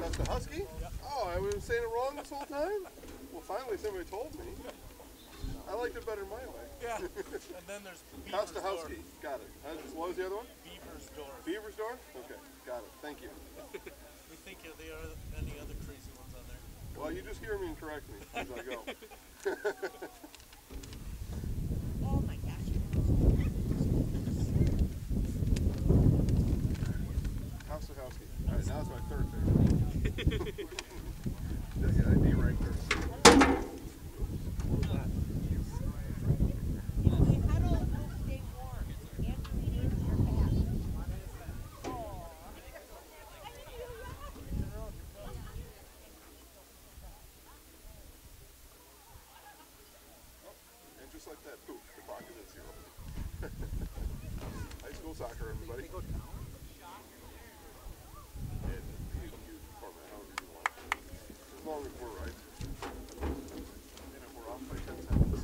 That's the Husky? Yep. Oh, I was saying it wrong this whole time? Well, finally somebody told me. I liked it better my way. Yeah. And then there's Beaver's Door. Husky. Got it. What was the other one? Beaver's Door. Beaver's Door? Okay. Got it. Thank you. We think there are any other crazy ones on there. Well, you just hear me and correct me as I go. Oh my gosh. House of Husky. All right, now it's my third favorite. Yeah, I'd be right there. Just like that, poof, the clock is at 0. High school soccer, everybody. And you can use the format however you want. As long as we're right. And if we're off by 10 seconds.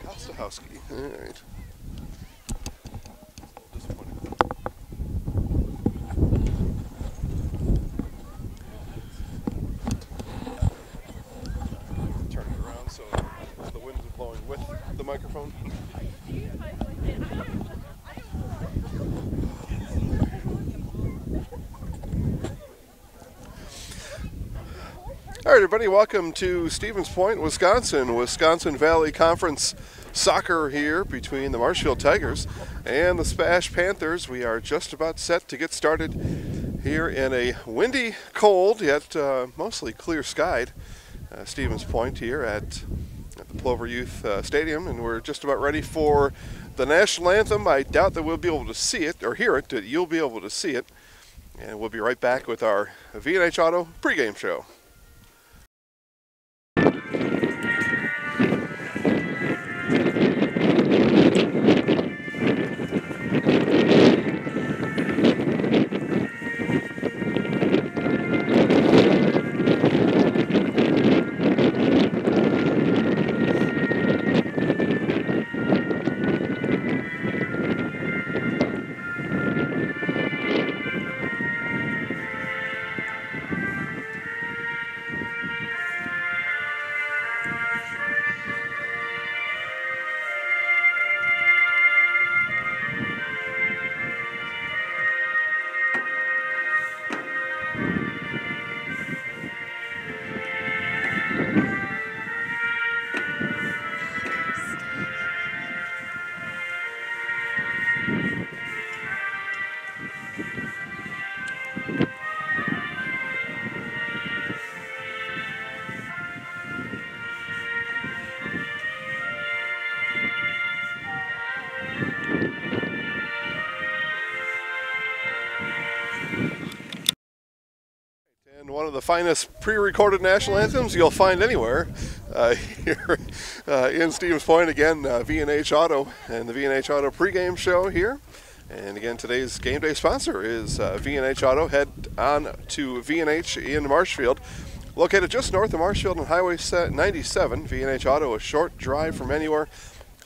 Costa Husky. Alright. Disappointing. With the microphone. All right, everybody, welcome to Stevens Point, Wisconsin. Wisconsin Valley Conference soccer here between the Marshfield Tigers and the SPASH Panthers. We are just about set to get started here in a windy, cold, yet mostly clear-skied Stevens Point here at the Plover Youth Stadium, and we're just about ready for the national anthem. I doubt that we'll be able to see it or hear it. You'll be able to see it, and we'll be right back with our V&H Auto pregame show. One of the finest pre-recorded national anthems you'll find anywhere here in Stevens Point. Again, V&H Auto and the V&H Auto pregame show here. And again, today's game day sponsor is V&H Auto. Head on to V&H in Marshfield. Located just north of Marshfield on Highway 97, V&H Auto, a short drive from anywhere.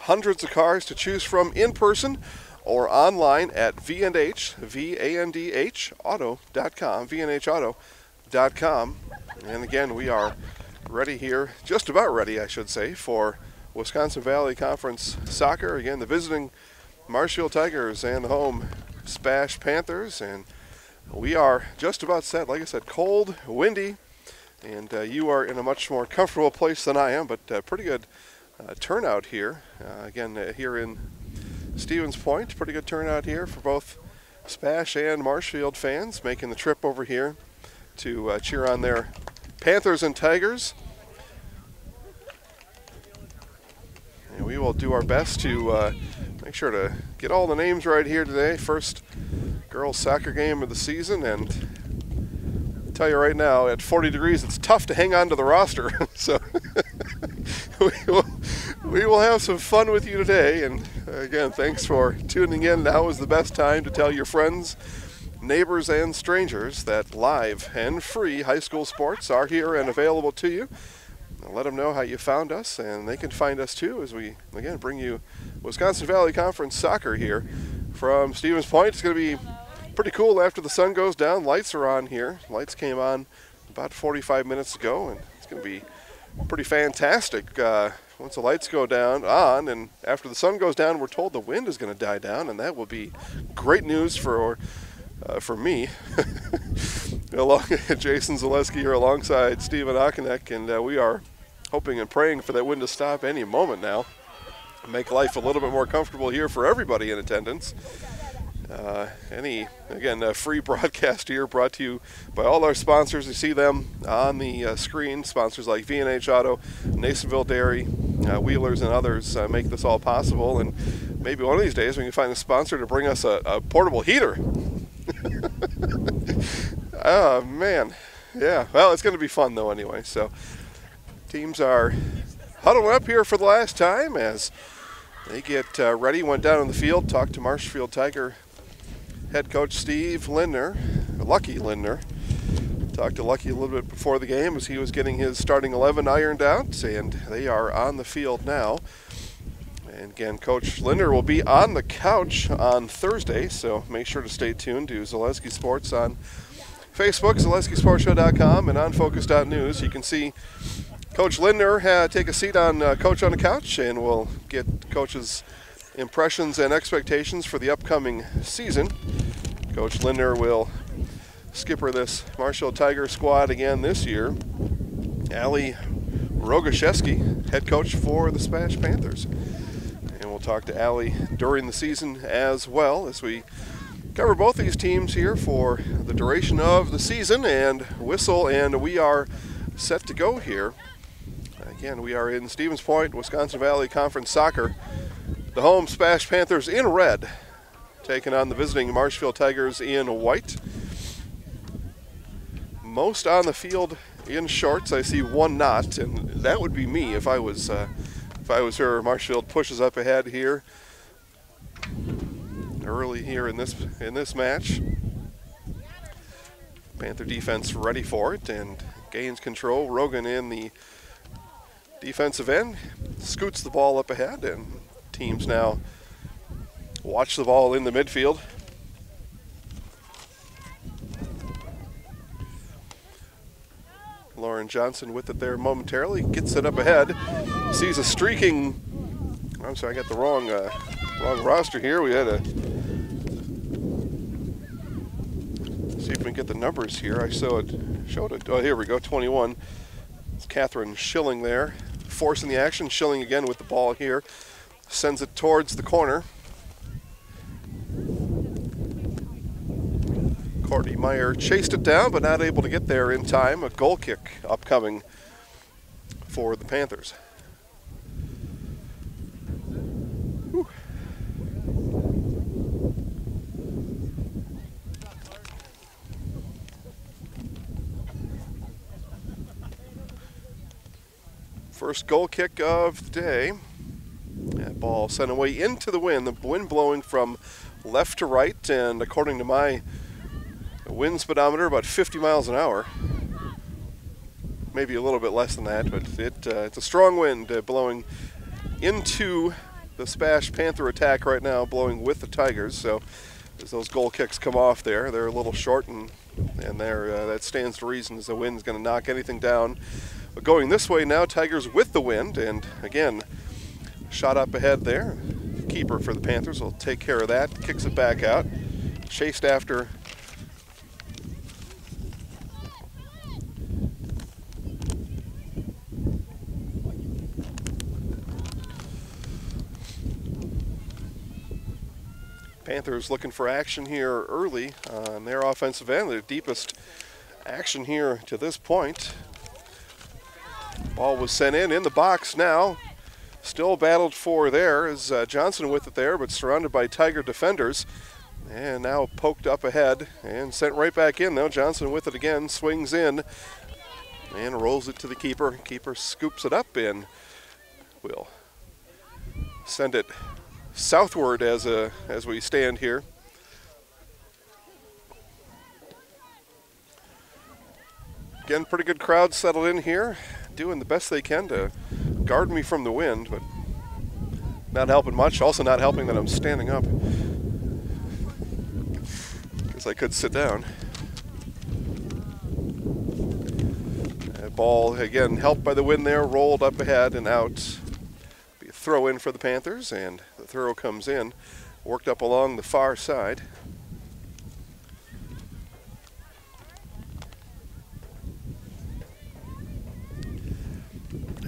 Hundreds of cars to choose from in person or online at V&H, V-A-N-D-H, auto.com, V&H Auto. And again, we are ready here, just about ready, I should say, for Wisconsin Valley Conference soccer. Again, the visiting Marshfield Tigers and the home SPASH Panthers. And we are just about set. Like I said, cold, windy, and you are in a much more comfortable place than I am, but pretty good turnout here. Again, here in Stevens Point, pretty good turnout here for both SPASH and Marshfield fans making the trip over here to cheer on their Panthers and Tigers. And we will do our best to make sure to get all the names right here today. First girls soccer game of the season, and I'll tell you right now, at 40 degrees, it's tough to hang on to the roster. So we will have some fun with you today. And again, thanks for tuning in. Now is the best time to tell your friends, neighbors, and strangers that live and free high school sports are here and available to you. Let them know how you found us, and they can find us too as we, again, bring you Wisconsin Valley Conference soccer here from Stevens Point. It's going to be pretty cool after the sun goes down. Lights are on here. Lights came on about 45 minutes ago, and it's going to be pretty fantastic once the lights go down on, and after the sun goes down, we're told the wind is going to die down, and that will be great news for me. Jason Zaleski here alongside Steven Akinek, and we are hoping and praying for that wind to stop any moment now. Make life a little bit more comfortable here for everybody in attendance. Free broadcast here brought to you by all our sponsors. You see them on the screen. Sponsors like V&H Auto, Nasonville Dairy, Wheelers, and others make this all possible. And maybe one of these days we can find a sponsor to bring us a portable heater. Oh, man. Yeah, well, it's going to be fun, though, anyway. So teams are huddling up here for the last time as they get ready. Went down on the field, talked to Marshfield Tiger head coach Steve Lindner, Lucky Lindner. Talked to Lucky a little bit before the game as he was getting his starting 11 ironed out, and they are on the field now. And again, Coach Lindner will be on the couch on Thursday, so make sure to stay tuned to Zaleski Sports on Facebook, ZaleskiSportsShow.com, and on Focus.News. You can see Coach Lindner take a seat on Coach on the Couch, and we'll get Coach's impressions and expectations for the upcoming season. Coach Lindner will skipper this Marshfield Tiger squad again this year. Ali Rogaszewski, head coach for the SPASH Panthers. And we'll talk to Ali during the season as well as we cover both these teams here for the duration of the season and whistle, and we are set to go here. Again, we are in Stevens Point, Wisconsin Valley Conference Soccer. The home SPASH Panthers in red, taking on the visiting Marshfield Tigers in white. Most on the field in shorts. I see one not, and that would be me if I was her. Marshfield pushes up ahead here early here in this match. Panther defense ready for it and gains control. Rogan in the defensive end scoots the ball up ahead, and teams now watch the ball in the midfield. Lauren Johnson with it there momentarily, gets it up ahead, sees a streaking, I'm sorry, I got the wrong roster here. We had see if we can get the numbers here. I showed it, oh, here we go, 21. It's Catherine Schilling there, forcing the action. Schilling again with the ball here, sends it towards the corner. Courtney Meyer chased it down, but not able to get there in time. A goal kick upcoming for the Panthers. Whew. First goal kick of the day. That ball sent away into the wind. The wind blowing from left to right, and according to my wind speedometer, about 50 miles an hour. Maybe a little bit less than that, but it's a strong wind blowing into the SPASH Panther attack right now, blowing with the Tigers. So as those goal kicks come off there, they're a little short, and that stands to reason as the wind's going to knock anything down. But going this way now, Tigers with the wind, and again, shot up ahead there. Keeper for the Panthers will take care of that, kicks it back out. Chased after Panthers looking for action here early on their offensive end. Their deepest action here to this point. Ball was sent in the box now. Still battled for there is Johnson with it there, but surrounded by Tiger defenders. And now poked up ahead and sent right back in though. Johnson with it again, swings in and rolls it to the keeper. Keeper scoops it up and will send it southward as we stand here. Again, pretty good crowd settled in here, doing the best they can to guard me from the wind, but not helping much. Also not helping that I'm standing up, because I could sit down. That ball, again, helped by the wind there, rolled up ahead and out. Be a throw in for the Panthers, and the throw comes in, worked up along the far side.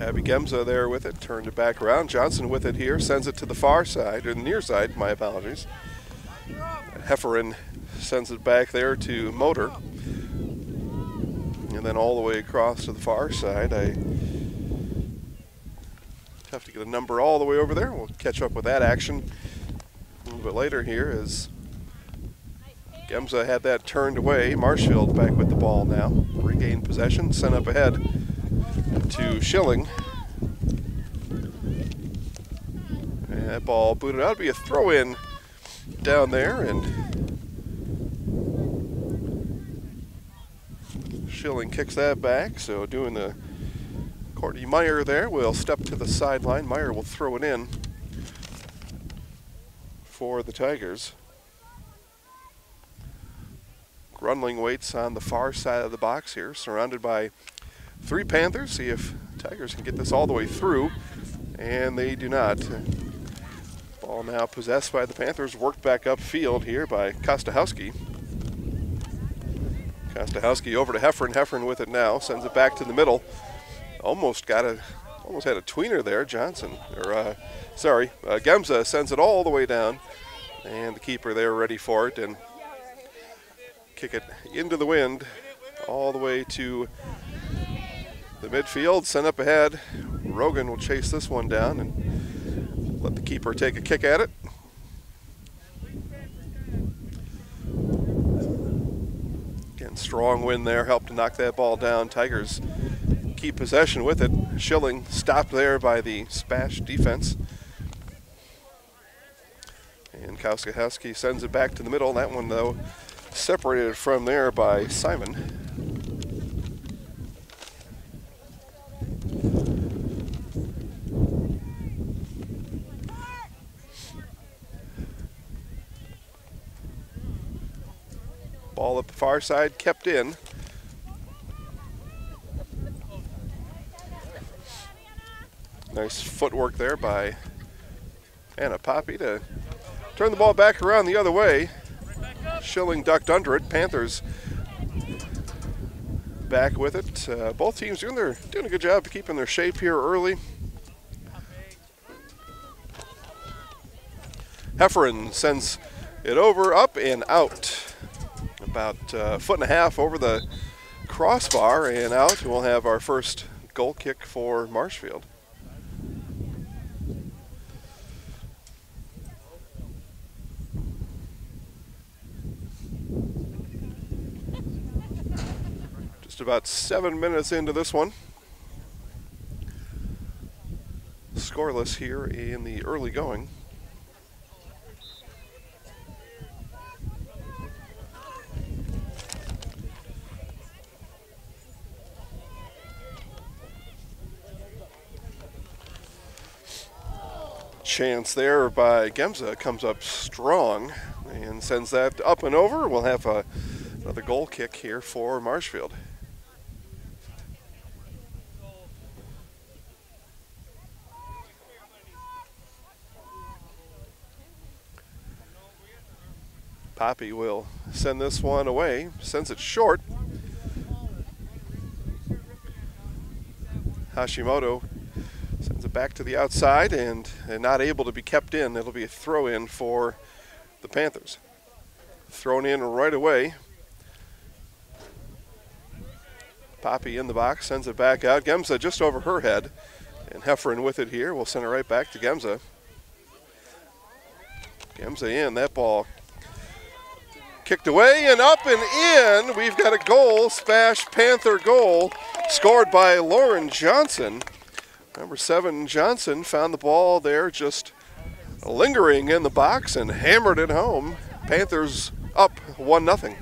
Abby Gemza there with it, turned it back around. Johnson with it here, sends it to the far side, or the near side, my apologies. Hefferon sends it back there to Motor. And then all the way across to the far side. Tough to get a number all the way over there. We'll catch up with that action a little bit later here as Gemza had that turned away. Marshfield back with the ball now. Regained possession, sent up ahead to Schilling. And that ball booted out. It'd be a throw in down there, and Schilling kicks that back. So doing the Courtney Meyer there will step to the sideline. Meyer will throw it in for the Tigers. Grunling waits on the far side of the box here, surrounded by 3 Panthers. See if Tigers can get this all the way through, and they do not. Ball now possessed by the Panthers, worked back upfield here by Kostahowski. Kostahowski over to Hefferon. Hefferon with it now, sends it back to the middle. Almost had a tweener there. Gemza sends it all the way down, and the keeper there ready for it, and kick it into the wind all the way to the midfield. Sent up ahead. Rogan will chase this one down and let the keeper take a kick at it. Again, strong wind there, helped to knock that ball down. Tigers keep possession with it. Schilling stopped there by the SPASH defense. And Kostahowski sends it back to the middle. That one, though, separated from there by Simon. Ball up the far side, kept in. Nice footwork there by Anna Poppy to turn the ball back around the other way. Schilling ducked under it. Panthers back with it. Both teams doing a good job of keeping their shape here early. Hefferon sends it over, up and out. About a foot and a half over the crossbar and out. We'll have our first goal kick for Marshfield. Just about 7 minutes into this one. Scoreless here in the early going. Chance there by Gemza comes up strong and sends that up and over. We'll have another goal kick here for Marshfield. Poppy will send this one away, sends it short. Hashimoto sends it back to the outside and not able to be kept in. It'll be a throw in for the Panthers. Thrown in right away. Poppy in the box, sends it back out. Gemza just over her head. And Heffron with it here. We'll send it right back to Gemza. Gemza in. That ball kicked away and up and in. We've got a goal. SPASH Panther goal scored by Lauren Johnson. Number 7 Johnson found the ball there just lingering in the box and hammered it home. Panthers up 1-0.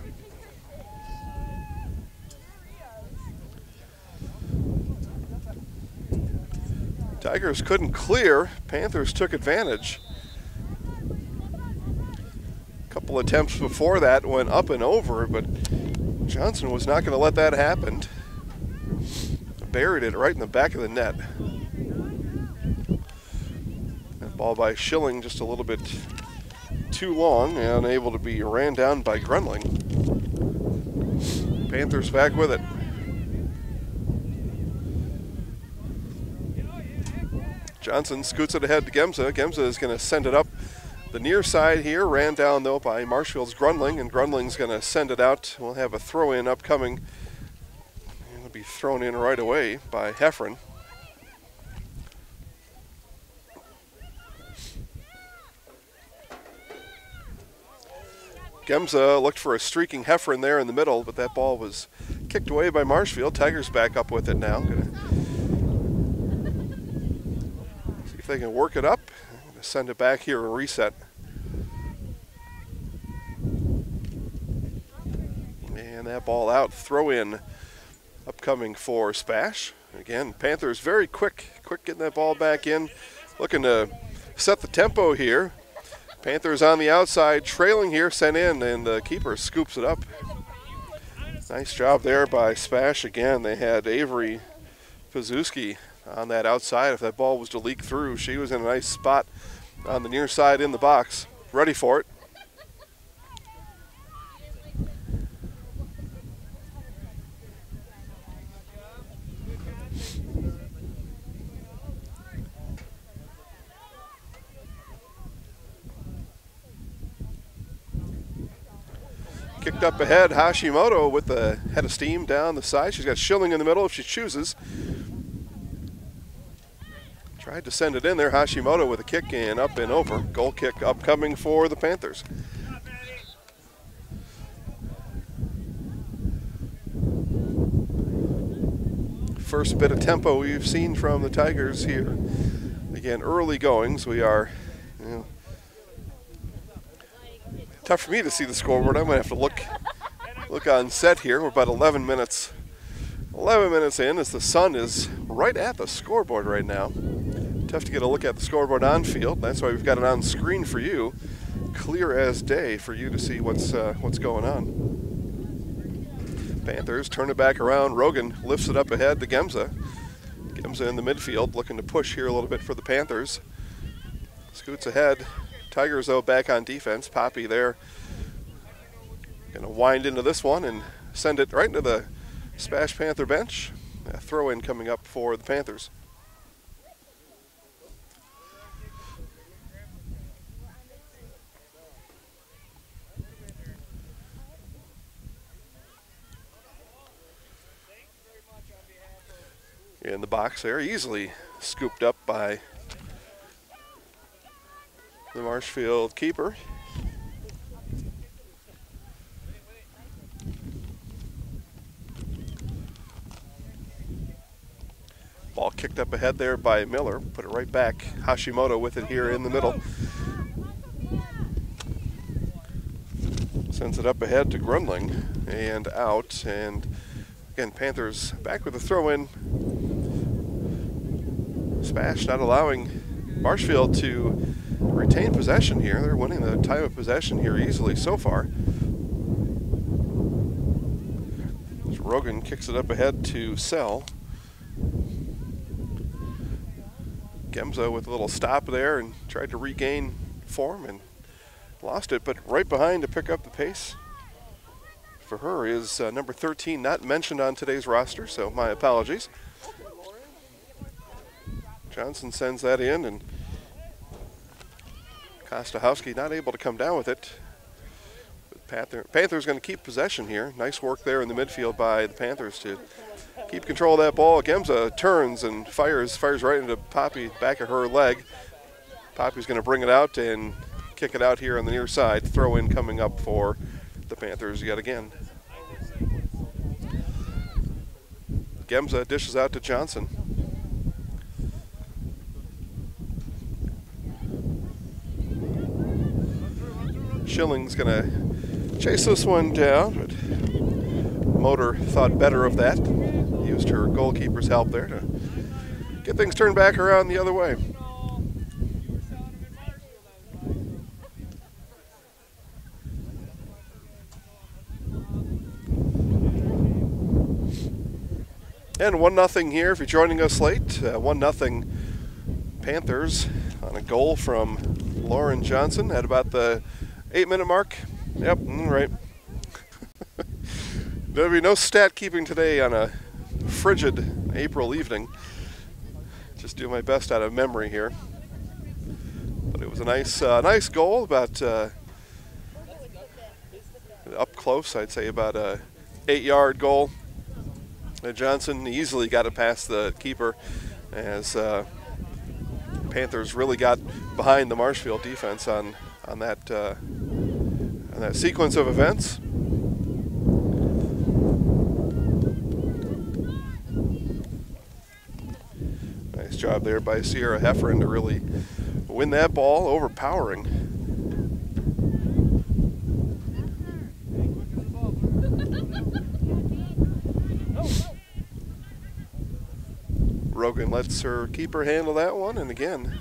Tigers couldn't clear. Panthers took advantage. A couple attempts before that went up and over, but Johnson was not going to let that happen. Buried it right in the back of the net. That ball by Schilling just a little bit too long and able to be ran down by Grunling. Panthers back with it. Johnson scoots it ahead to Gemza. Gemza is going to send it up the near side here. Ran down, though, by Marshfield's Grunling, and Grunling's going to send it out. We'll have a throw-in upcoming. It'll be thrown in right away by Heffron. Gemza looked for a streaking Heffron there in the middle, but that ball was kicked away by Marshfield. Tigers back up with it now. If they can work it up, I'm going to send it back here and reset. And that ball out, throw in upcoming for SPASH. Again, Panthers very quick getting that ball back in, looking to set the tempo here. Panthers on the outside, trailing here, sent in, and the keeper scoops it up. Nice job there by SPASH again. They had Avery Pazuski on that outside. If that ball was to leak through, she was in a nice spot on the near side in the box, ready for it. Kicked up ahead, Hashimoto with the head of steam down the side. She's got Schilling in the middle if she chooses. Tried to send it in there. Hashimoto with a kick and up and over. Goal kick upcoming for the Panthers. First bit of tempo we've seen from the Tigers here. Again, early goings. We are, tough for me to see the scoreboard. I'm going to have to look on set here. We're about 11 minutes in as the sun is right at the scoreboard right now. Tough to get a look at the scoreboard on field. That's why we've got it on screen for you, clear as day for you to see what's going on. Panthers turn it back around. Rogan lifts it up ahead to Gemza. Gemza in the midfield looking to push here a little bit for the Panthers. Scoots ahead. Tigers, though, back on defense. Poppy there. Going to wind into this one and send it right into the SPASH Panther bench. A throw-in coming up for the Panthers. In the box there, easily scooped up by the Marshfield keeper. Ball kicked up ahead there by Miller. Put it right back. Hashimoto with it here in the middle. Sends it up ahead to Grunling and out. And again, Panthers back with a throw-in. SPASH not allowing Marshfield to retain possession here. They're winning the time of possession here easily so far. So Rogan kicks it up ahead to Sell. Gemza with a little stop there and tried to regain form and lost it, but right behind to pick up the pace for her is number 13, not mentioned on today's roster, so my apologies. Johnson sends that in and Kostahowski not able to come down with it. Panthers going to keep possession here. Nice work there in the midfield by the Panthers to keep control of that ball. Gemza turns and fires right into Poppy, back of her leg. Poppy's going to bring it out and kick it out here on the near side. Throw in coming up for the Panthers yet again. Gemza dishes out to Johnson. Schilling's going to chase this one down, but Motor thought better of that. Used her goalkeeper's help there to get things turned back around the other way. And 1-0 here if you're joining us late. 1-0 Panthers on a goal from Lauren Johnson at about the 8-minute mark. Yep, right. There'll be no stat keeping today on a frigid April evening. Just do my best out of memory here. But it was a nice goal, about up close, I'd say about a 8-yard goal. Johnson easily got it past the keeper as Panthers really got behind the Marshfield defense on that sequence of events. Nice job there by Sierra Hefferon to really win that ball, overpowering. Rogan lets her keeper handle that one, and again,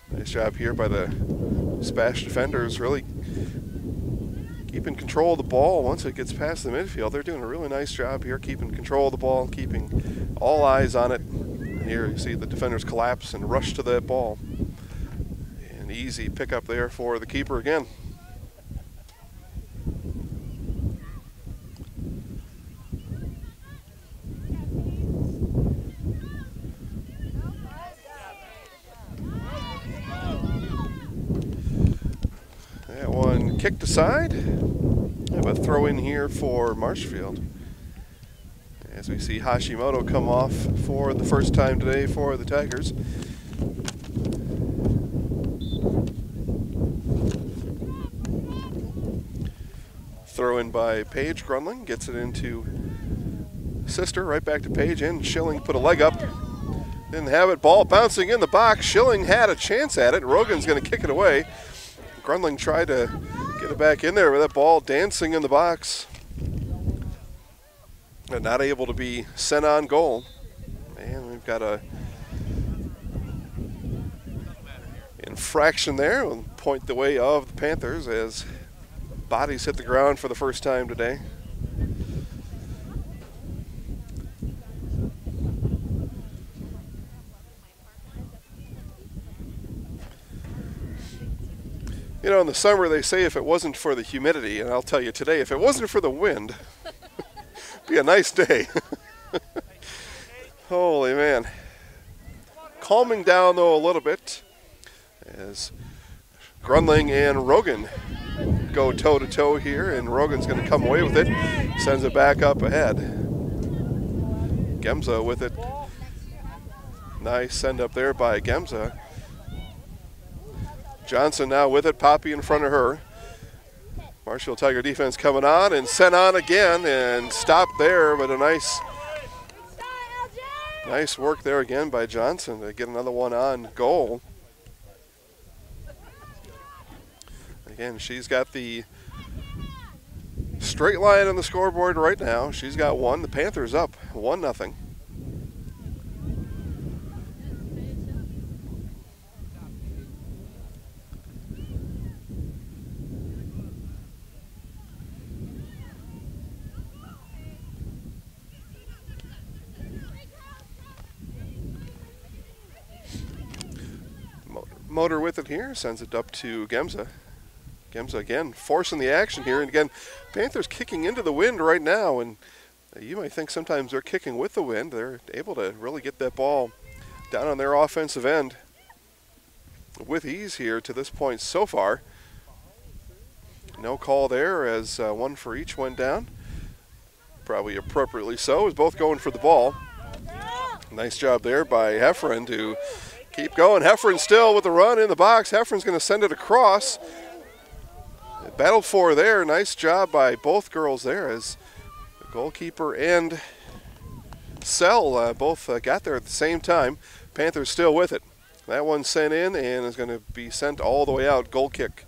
nice job here by the SPASH defenders, really keeping control of the ball once it gets past the midfield. They're doing a really nice job here, keeping control of the ball, keeping all eyes on it. And here you see the defenders collapse and rush to that ball. An easy pickup there for the keeper again. Kicked aside. Have a throw in here for Marshfield. As we see Hashimoto come off for the first time today for the Tigers. Throw in by Paige. Grunling gets it into Sister, right back to Paige, and Schilling put a leg up. Didn't have it. Ball bouncing in the box. Schilling had a chance at it. Rogan's going to kick it away. Grunling tried to get it back in there with that ball dancing in the box. And not able to be sent on goal. And we've got a infraction there. We'll point the way of the Panthers as bodies hit the ground for the first time today. You know, in the summer they say if it wasn't for the humidity, and I'll tell you today, if it wasn't for the wind, it'd be a nice day. Holy man. Calming down though a little bit as Grunling and Rogan go toe to toe here, and Rogan's going to come away with it, sends it back up ahead. Gemza with it. Nice send up there by Gemza. Johnson now with it, Poppy in front of her. Marshfield Tiger defense coming on and sent on again and stopped there, but a nice work there again by Johnson to get another one on goal. Again, she's got the straight line on the scoreboard right now. She's got one. The Panthers up 1-0. Motor with it here, sends it up to Gemza. Gemza again forcing the action here, and again Panthers kicking into the wind right now, and you might think sometimes they're kicking with the wind. They're able to really get that ball down on their offensive end. with ease here to this point so far. No call there as one for each went down. Probably appropriately so, as both going for the ball. Nice job there by Heffron to keep going. Heffron still with the run in the box. Heffron's going to send it across. Battled for there. Nice job by both girls there as the goalkeeper and Sell both got there at the same time. Panthers still with it. That one sent in and is going to be sent all the way out. Goal kick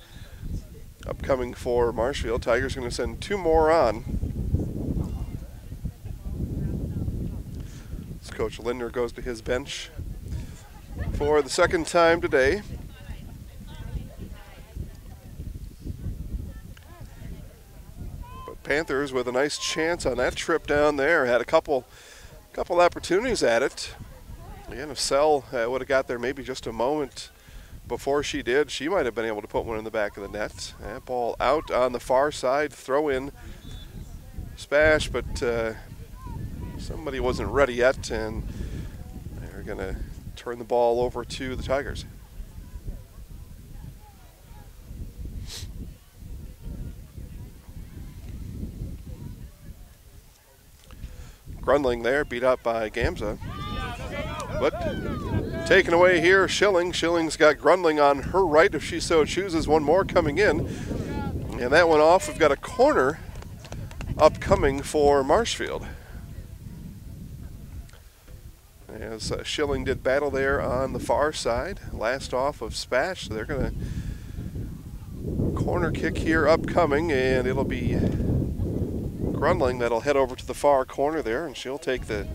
upcoming for Marshfield. Tigers going to send 2 more on. As Coach Lindner goes to his bench for the second time today. But Panthers with a nice chance on that trip down there. Had a couple opportunities at it. Again, if Sell would have got there maybe just a moment before she did, she might have been able to put one in the back of the net. That ball out on the far side, throw in SPASH, but somebody wasn't ready yet, and they're going to turn the ball over to the Tigers. Grundling there, beat up by Gamza. But taken away here, Schilling. Schilling's got Grundling on her right if she so chooses. One more coming in. And that one off. We've got a corner upcoming for Marshfield. As Schilling did battle there on the far side. Last off of SPASH. So they're going to corner kick here upcoming, and it'll be Grundling that'll head over to the far corner there, and she'll take a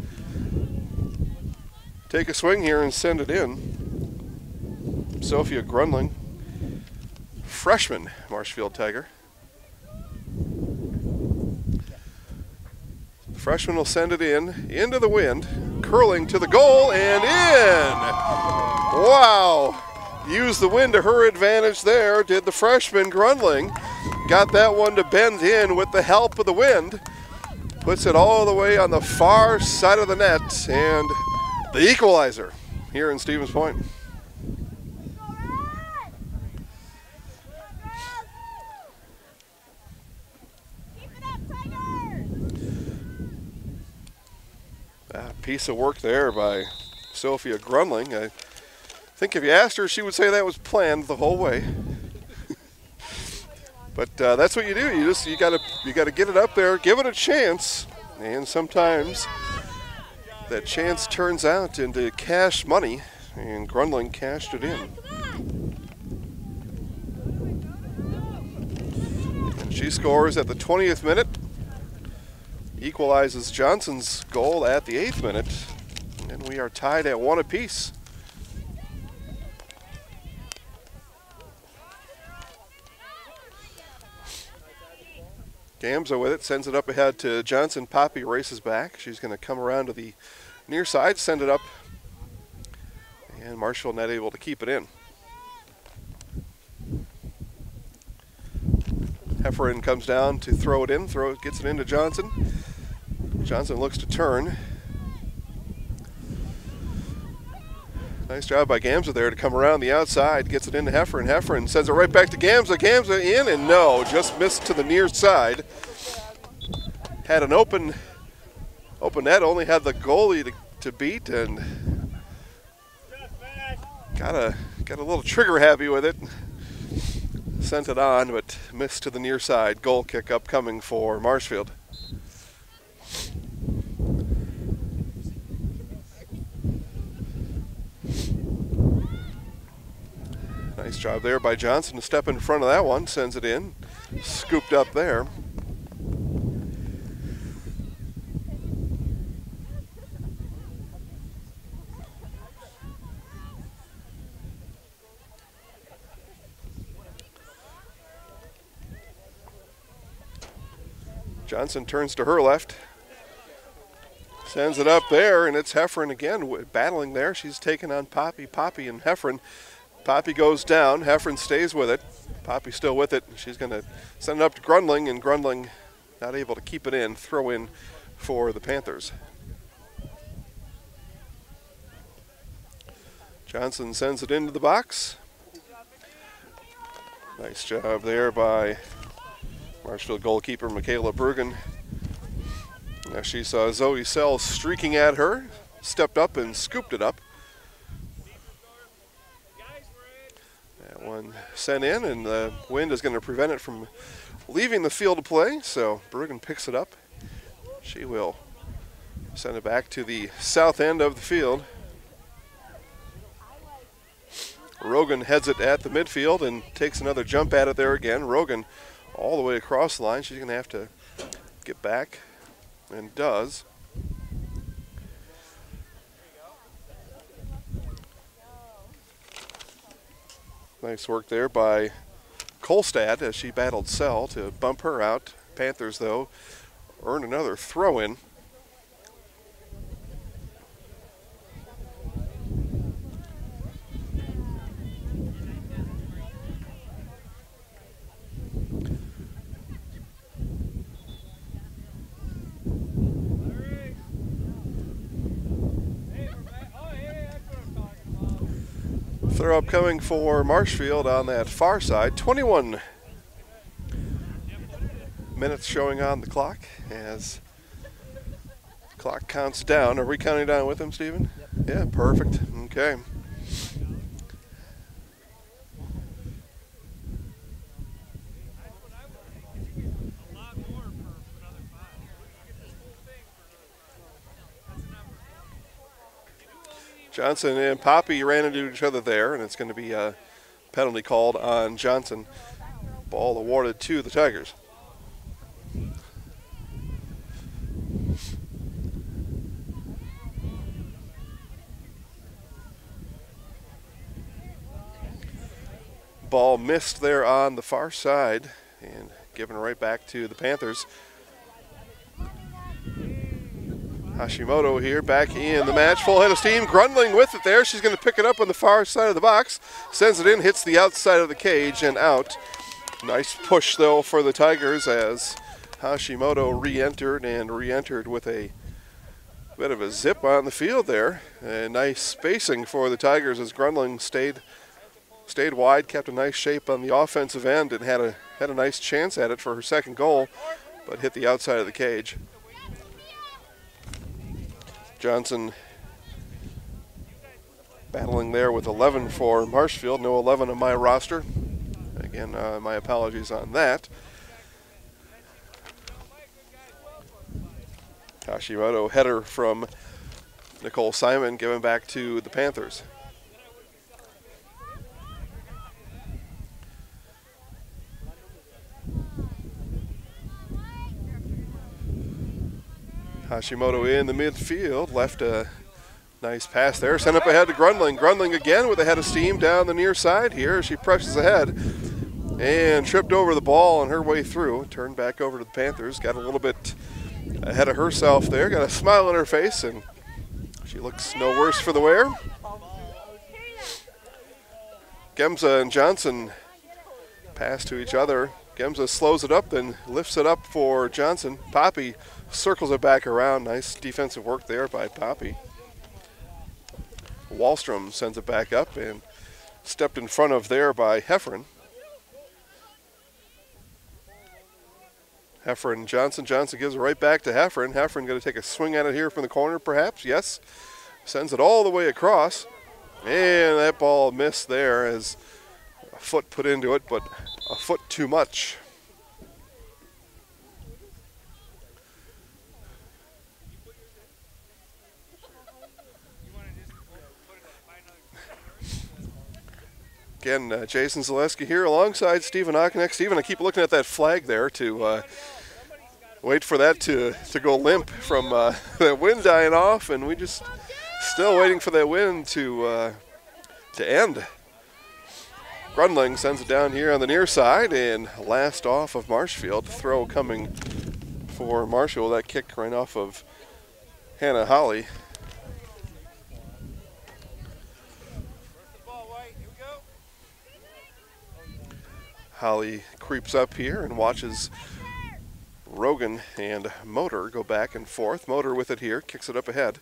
swing here and send it in. Sophia Grundling, freshman Marshfield Tiger. The freshman will send it into the wind, curling to the goal and in. Wow, used the wind to her advantage there, did the freshman Grundling. Got that one to bend in with the help of the wind. Puts it all the way on the far side of the net, and the equalizer here in Stevens Point. A piece of work there by Sophia Grundling. I think if you asked her, she would say that was planned the whole way. But that's what you do. You gotta get it up there, give it a chance, and sometimes that chance turns out into cash money, and Grundling cashed it in. And she scores at the 20th minute, equalizes Johnson's goal at the 8th minute, and we are tied at 1 apiece. Gamza with it, sends it up ahead to Johnson. Poppy races back. She's going to come around to the near side, send it up, and Marshall not able to keep it in. Heffron comes down to throw it in, gets it into Johnson. Johnson looks to turn. Nice job by Gamza there to come around the outside, gets it into Heffron. Heffron sends it right back to Gamza. Gamza in, and no, just missed to the near side. Had an open net, only had the goalie to beat, and got a little trigger happy with it. Sent it on, but missed to the near side. Goal kick upcoming for Marshfield. Nice job there by Johnson to step in front of that one, sends it in, scooped up there. Johnson turns to her left, sends it up there, and it's Heffron again battling there. She's taking on Poppy and Heffron. Poppy goes down, Heffron stays with it. Poppy still with it. She's going to send it up to Grundling, and Grundling not able to keep it in. Throw in for the Panthers. Johnson sends it into the box. Nice job there by Marshfield goalkeeper Michaela Bergen. Now she saw Zoe Sells streaking at her, stepped up and scooped it up. That one sent in, and the wind is going to prevent it from leaving the field of play, so Bergen picks it up. She will send it back to the south end of the field. Rogan heads it at the midfield and takes another jump at it there again. Rogan all the way across the line. She's going to have to get back, and does. Nice work there by Kolstad as she battled Sell to bump her out. Panthers, though, earn another throw-in. Throw upcoming for Marshfield on that far side. 21 minutes showing on the clock as the clock counts down. Are we counting down with him, Stephen? Yep. Yeah, perfect. Okay. Johnson and Poppy ran into each other there, and it's going to be a penalty called on Johnson. Ball awarded to the Tigers. Ball missed there on the far side and given right back to the Panthers. Hashimoto here back in the match, full head of steam, Grundling with it there. She's going to pick it up on the far side of the box, sends it in, hits the outside of the cage and out. Nice push though for the Tigers as Hashimoto re-entered with a bit of a zip on the field there. And nice spacing for the Tigers as Grundling stayed wide, kept a nice shape on the offensive end and had a nice chance at it for her second goal, but hit the outside of the cage. Johnson battling there with 11 for Marshfield. No 11 on my roster. Again, my apologies on that. Hashimoto header from Nicole Simon given back to the Panthers. Hashimoto in the midfield, left a nice pass there, sent up ahead to Grundling. Grundling again with a head of steam down the near side here. She presses ahead and tripped over the ball on her way through. Turned back over to the Panthers, got a little bit ahead of herself there, got a smile on her face, and she looks no worse for the wear. Gemza and Johnson pass to each other. Gemza slows it up, then lifts it up for Johnson. Poppy circles it back around. Nice defensive work there by Poppy. Wallstrom sends it back up and stepped in front of there by Heffron. Heffron, Johnson. Johnson gives it right back to Heffron. Heffron going to take a swing at it here from the corner, perhaps. Yes. Sends it all the way across. And that ball missed there as a foot put into it, but a foot too much. Again, Jason Zaleski here alongside Stephen Ockneck. Stephen, I keep looking at that flag there to wait for that to go limp from the wind dying off, and we just still waiting for that wind to end. Grundling sends it down here on the near side, and last off of Marshfield. Throw coming for Marshfield. That kick right off of Hannah Holly. Holly creeps up here and watches Rogan and Motor go back and forth. Motor with it here, kicks it up ahead.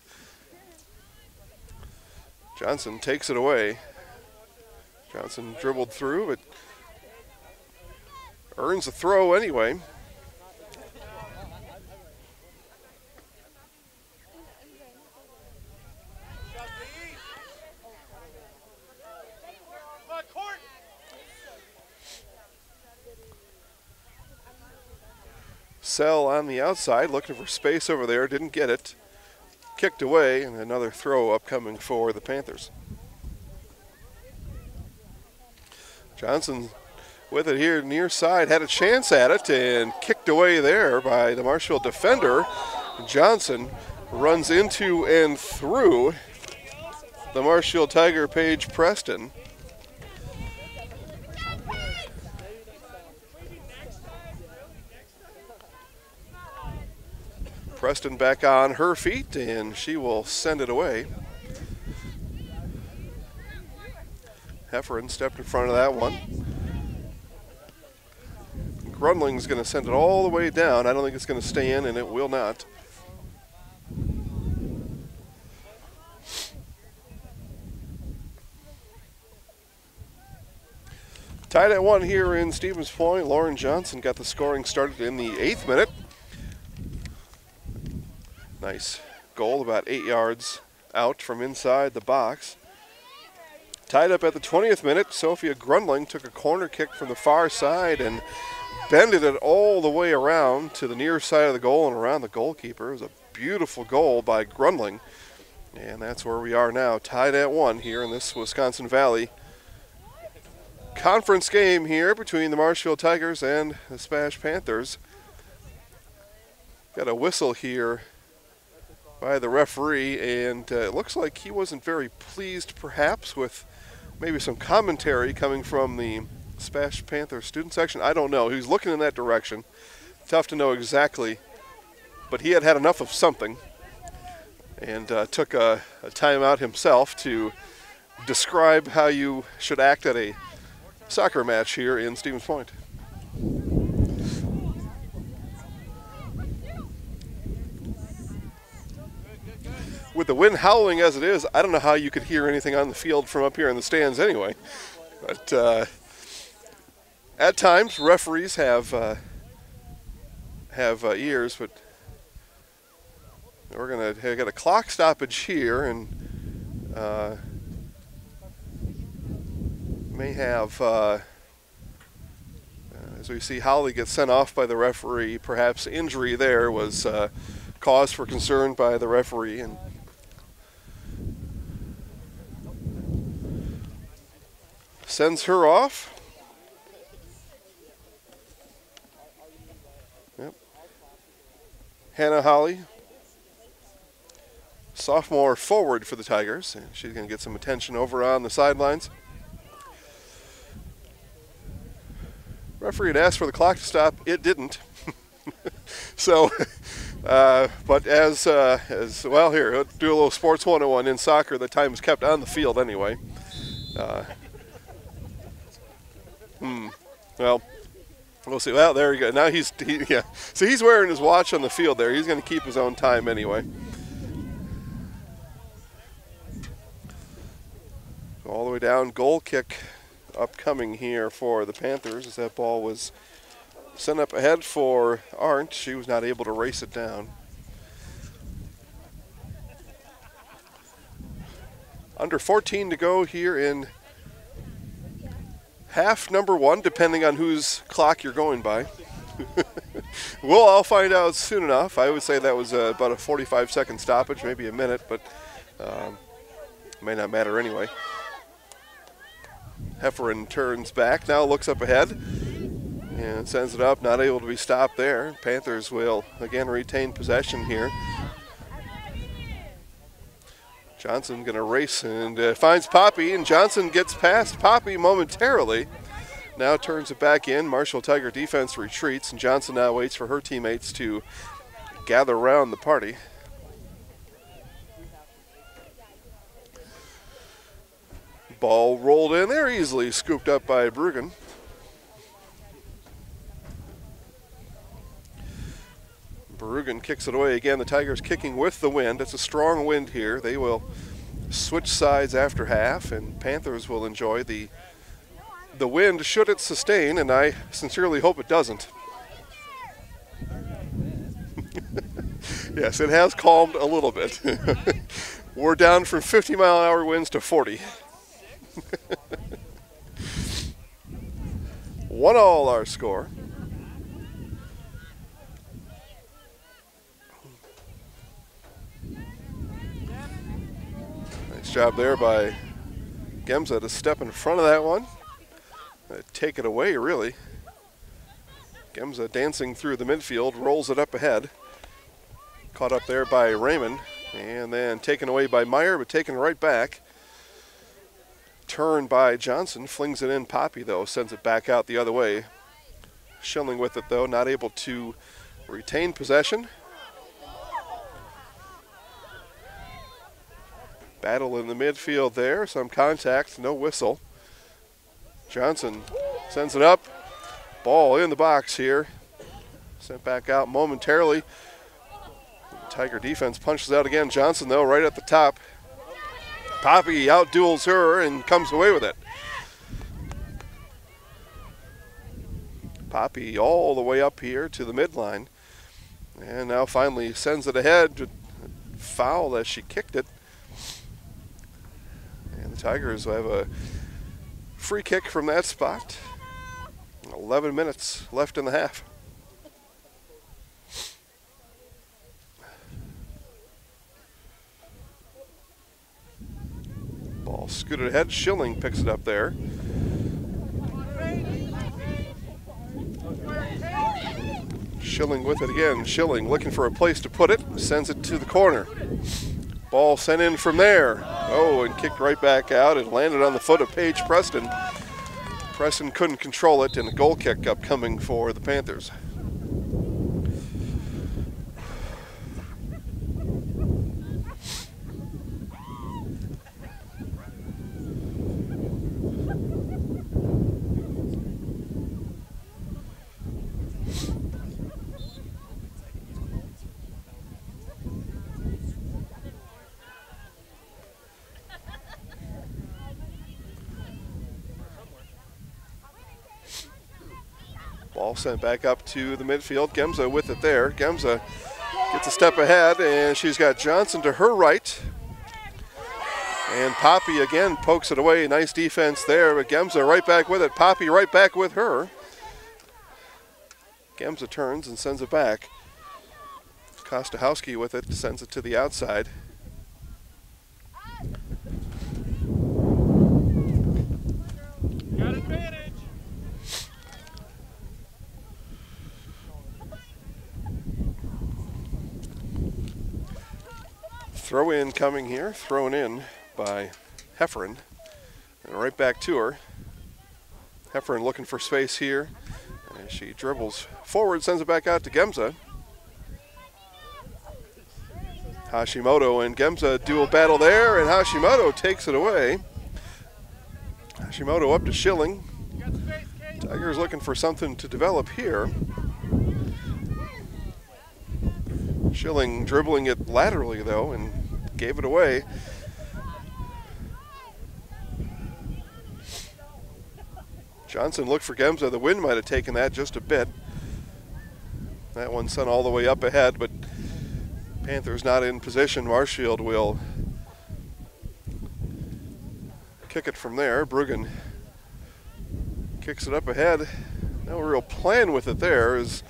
Johnson takes it away. Johnson dribbled through, but Earns a throw anyway. Sell on the outside, looking for space over there, didn't get it. Kicked away, and another throw upcoming for the Panthers. Johnson with it here near side, had a chance at it and kicked away there by the Marshfield defender. Johnson runs into and through the Marshfield Tiger, Paige Preston. Preston back on her feet, and she will send it away. Hefferon stepped in front of that one. Grunling's going to send it all the way down. I don't think it's going to stay in, and it will not. Tied at 1 here in Stevens Point. Lauren Johnson got the scoring started in the 8th minute. Nice goal, about 8 yards out from inside the box. Tied up at the 20th minute, Sophia Grunling took a corner kick from the far side and bended it all the way around to the near side of the goal and around the goalkeeper. It was a beautiful goal by Grunling. And that's where we are now, tied at 1 here in this Wisconsin Valley conference game here between the Marshfield Tigers and the SPASH Panthers. Got a whistle here by the referee, and it looks like he wasn't very pleased perhaps with maybe some commentary coming from the SPASH Panther student section. I don't know. He was looking in that direction. Tough to know exactly, but he had had enough of something and took a timeout himself to describe how you should act at a soccer match here in Stevens Point. With the wind howling as it is, I don't know how you could hear anything on the field from up here in the stands anyway. But at times, referees have ears, but we're going to get a clock stoppage here, and may have, as we see Holly get sent off by the referee, perhaps injury there was cause for concern by the referee, and sends her off. Yep. Hannah Holly, sophomore forward for the Tigers, and she's going to get some attention over on the sidelines. Referee had asked for the clock to stop. It didn't. So, but as well, here, let's do a little sports 101 in soccer. The time is kept on the field anyway. Well, we'll see. Well, there you go. Now yeah. So he's wearing his watch on the field there. He's going to keep his own time anyway. All the way down, goal kick upcoming here for the Panthers as that ball was sent up ahead for Arndt. She was not able to race it down. Under 14 to go here in half number 1, depending on whose clock you're going by. We'll all find out soon enough. I would say that was about a 45-second stoppage, maybe a minute, but may not matter anyway. Hefferon turns back, now looks up ahead and sends it up, not able to be stopped there. Panthers will again retain possession here. Johnson going to race and finds Poppy, and Johnson gets past Poppy momentarily. Now turns it back in. Marshall Tiger defense retreats, and Johnson now waits for her teammates to gather around the party. Ball rolled in there, easily scooped up by Pregame. Pregame kicks it away again. The Tigers kicking with the wind. It's a strong wind here. They will switch sides after half, and Panthers will enjoy the the wind, should it sustain, and I sincerely hope it doesn't. Yes, it has calmed a little bit. We're down from 50-mile-an-hour winds to 40. 1-1 our score. Nice job there by Gemza to step in front of that one. Take it away, really. Gemza dancing through the midfield, rolls it up ahead. Caught up there by Raymond, and then taken away by Meyer, but taken right back. Turn by Johnson, flings it in. Poppy, though, sends it back out the other way. Schilling with it, though, not able to retain possession. Battle in the midfield there, some contact, no whistle. Johnson sends it up. Ball in the box here. Sent back out momentarily. Tiger defense punches out again. Johnson, though, right at the top. Poppy outduels her and comes away with it. Poppy all the way up here to the midline. And now finally sends it ahead. Foul as she kicked it. And the Tigers will have a free kick from that spot. 11 minutes left in the half. Ball scooted ahead. Schilling picks it up there. Schilling with it again. Schilling looking for a place to put it. Sends it to the corner. Ball sent in from there. Oh, and kicked right back out and landed on the foot of Paige Preston. Preston couldn't control it, and a goal kick upcoming for the Panthers. Ball sent back up to the midfield. Gemza with it there. Gemza gets a step ahead, and she's got Johnson to her right. And Poppy again pokes it away. Nice defense there, but Gemza right back with it. Poppy right back with her. Gemza turns and sends it back. Kostahowski with it, sends it to the outside. Got advantage. Throw in coming here, thrown in by Hefferon. And right back to her. Hefferon looking for space here. And she dribbles forward, sends it back out to Gemza. Hashimoto and Gemza dual battle there, and Hashimoto takes it away. Hashimoto up to Schilling. Tigers looking for something to develop here. Schilling dribbling it laterally, though, and gave it away. Johnson looked for Gemza. The wind might have taken that just a bit. That one sent all the way up ahead, but Panthers not in position. Marshfield will kick it from there. Bruggen kicks it up ahead. No real plan with it there. Is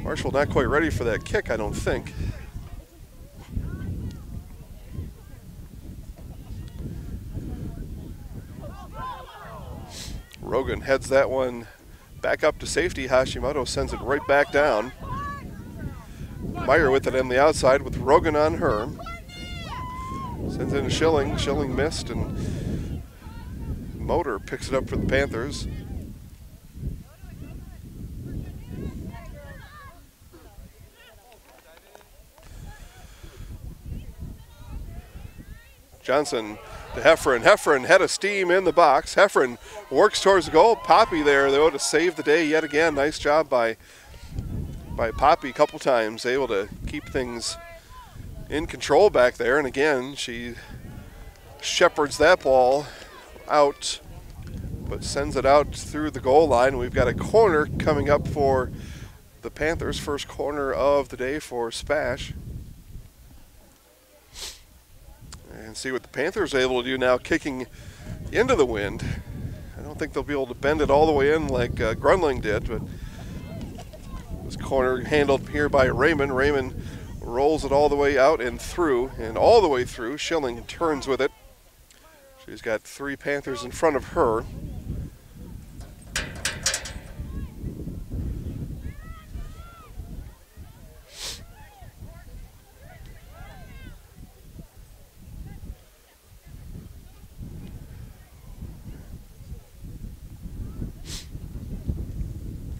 Marshall not quite ready for that kick, I don't think. Rogan heads that one back up to safety. Hashimoto sends it right back down. Meyer with it on the outside with Rogan on her. Sends in Schilling. Schilling missed, and Motor picks it up for the Panthers. Johnson to Hefferon. Hefferon head of steam in the box. Hefferon works towards the goal. Poppy there, though, to save the day yet again. Nice job by Poppy a couple times, able to keep things in control back there. And again, she shepherds that ball out, but sends it out through the goal line. We've got a corner coming up for the Panthers, first corner of the day for SPASH. And see what the Panthers are able to do now, kicking into the wind. I don't think they'll be able to bend it all the way in like Grunling did, but this corner handled here by Raymond. Raymond rolls it all the way out and through, and all the way through. Schilling turns with it. She's got 3 Panthers in front of her.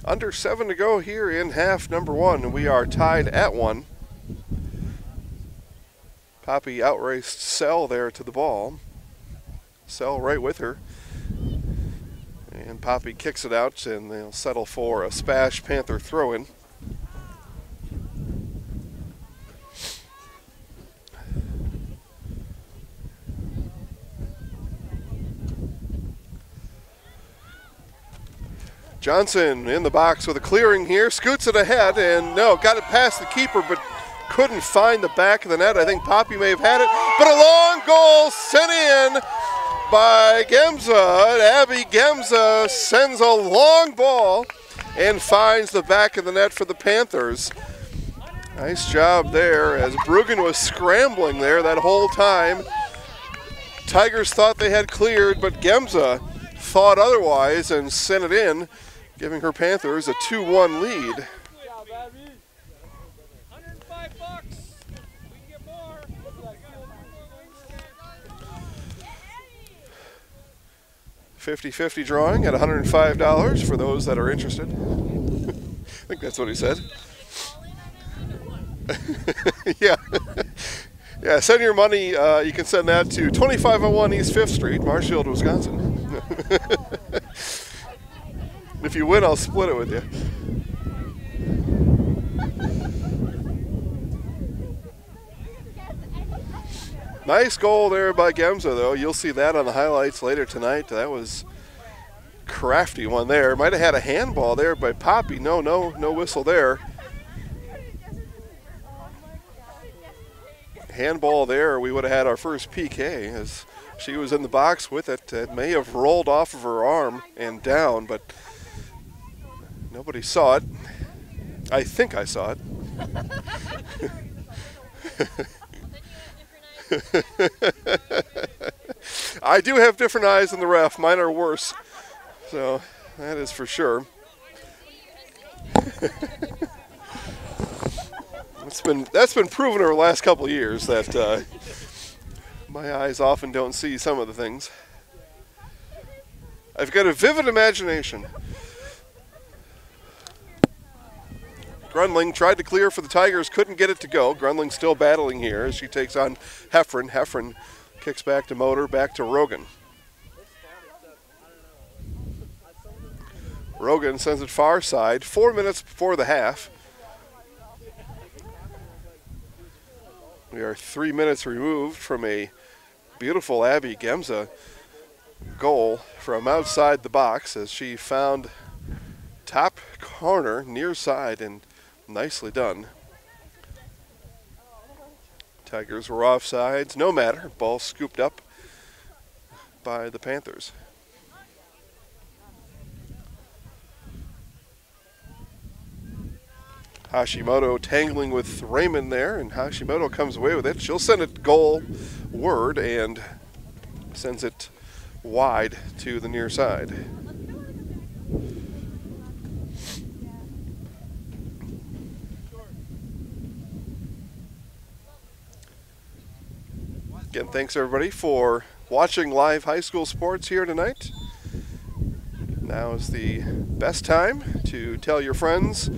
Under 7 to go here in half number 1, and we are tied at 1. Poppy outraced Sell there to the ball. Sell right with her. And Poppy kicks it out, and they'll settle for a SPASH Panther throw-in. Johnson in the box with a clearing here, scoots it ahead, and no, got it past the keeper, but couldn't find the back of the net. I think Poppy may have had it, but a long goal sent in by Gemza. Abby Gemza sends a long ball and finds the back of the net for the Panthers. Nice job there, as Bruggen was scrambling there that whole time. Tigers thought they had cleared, but Gemza thought otherwise and sent it in, giving her Panthers a 2-1 lead. $50-50 drawing at $105 for those that are interested. I think that's what he said. Yeah. Yeah, send your money. You can send that to 2501 East 5th Street, Marshfield, Wisconsin. If you win, I'll split it with you. Nice goal there by Gemza, though. You'll see that on the highlights later tonight. That was a crafty one there. Might have had a handball there by Poppy. No whistle there. Handball there, we would have had our first PK, as she was in the box with it. It may have rolled off of her arm and down, but nobody saw it. I think I saw it. I do have different eyes than the ref. Mine are worse. So that is for sure. That's been proven over the last couple of years that my eyes often don't see some of the things. I've got a vivid imagination. Grunling tried to clear for the Tigers, couldn't get it to go. Grunling still battling here as she takes on Heffron. Heffron kicks back to Motor, back to Rogan. Rogan sends it far side, 4 minutes before the half. We are 3 minutes removed from a beautiful Abby Gemza goal from outside the box, as she found top corner near side, and nicely done. Tigers were offsides, no matter. Ball scooped up by the Panthers. Hashimoto tangling with Raymond there, and Hashimoto comes away with it. She'll send it goal word and sends it wide to the near side. Again, thanks everybody for watching live high school sports here tonight. Now is the best time to tell your friends,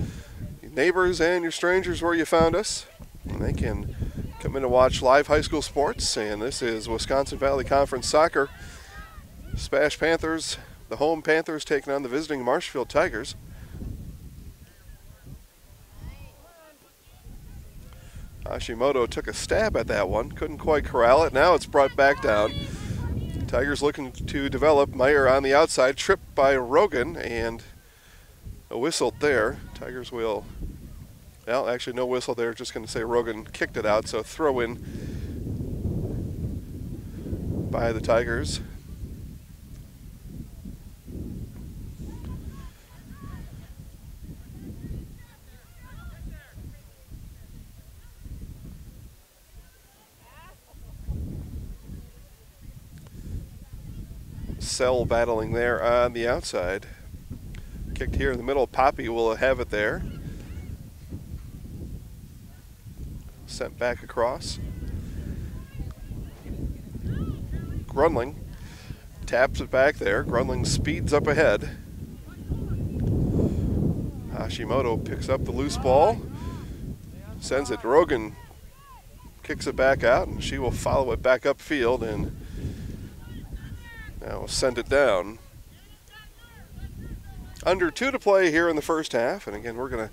your neighbors, and your strangers where you found us. And they can come in to watch live high school sports. And this is Wisconsin Valley Conference Soccer. SPASH Panthers, the home Panthers, taking on the visiting Marshfield Tigers. Hashimoto took a stab at that one, couldn't quite corral it. Now it's brought back down. Tigers looking to develop. Meyer on the outside, tripped by Rogan, and a whistle there. Tigers will, well, actually no whistle there, just going to say Rogan kicked it out, so throw in by the Tigers. Cell battling there on the outside. Kicked here in the middle. Poppy will have it there. Sent back across. Grunling taps it back there. Grunling speeds up ahead. Hashimoto picks up the loose ball. Sends it. Rogan kicks it back out, and she will follow it back upfield and now send it down. Under 2 to play here in the first half, and again we're going to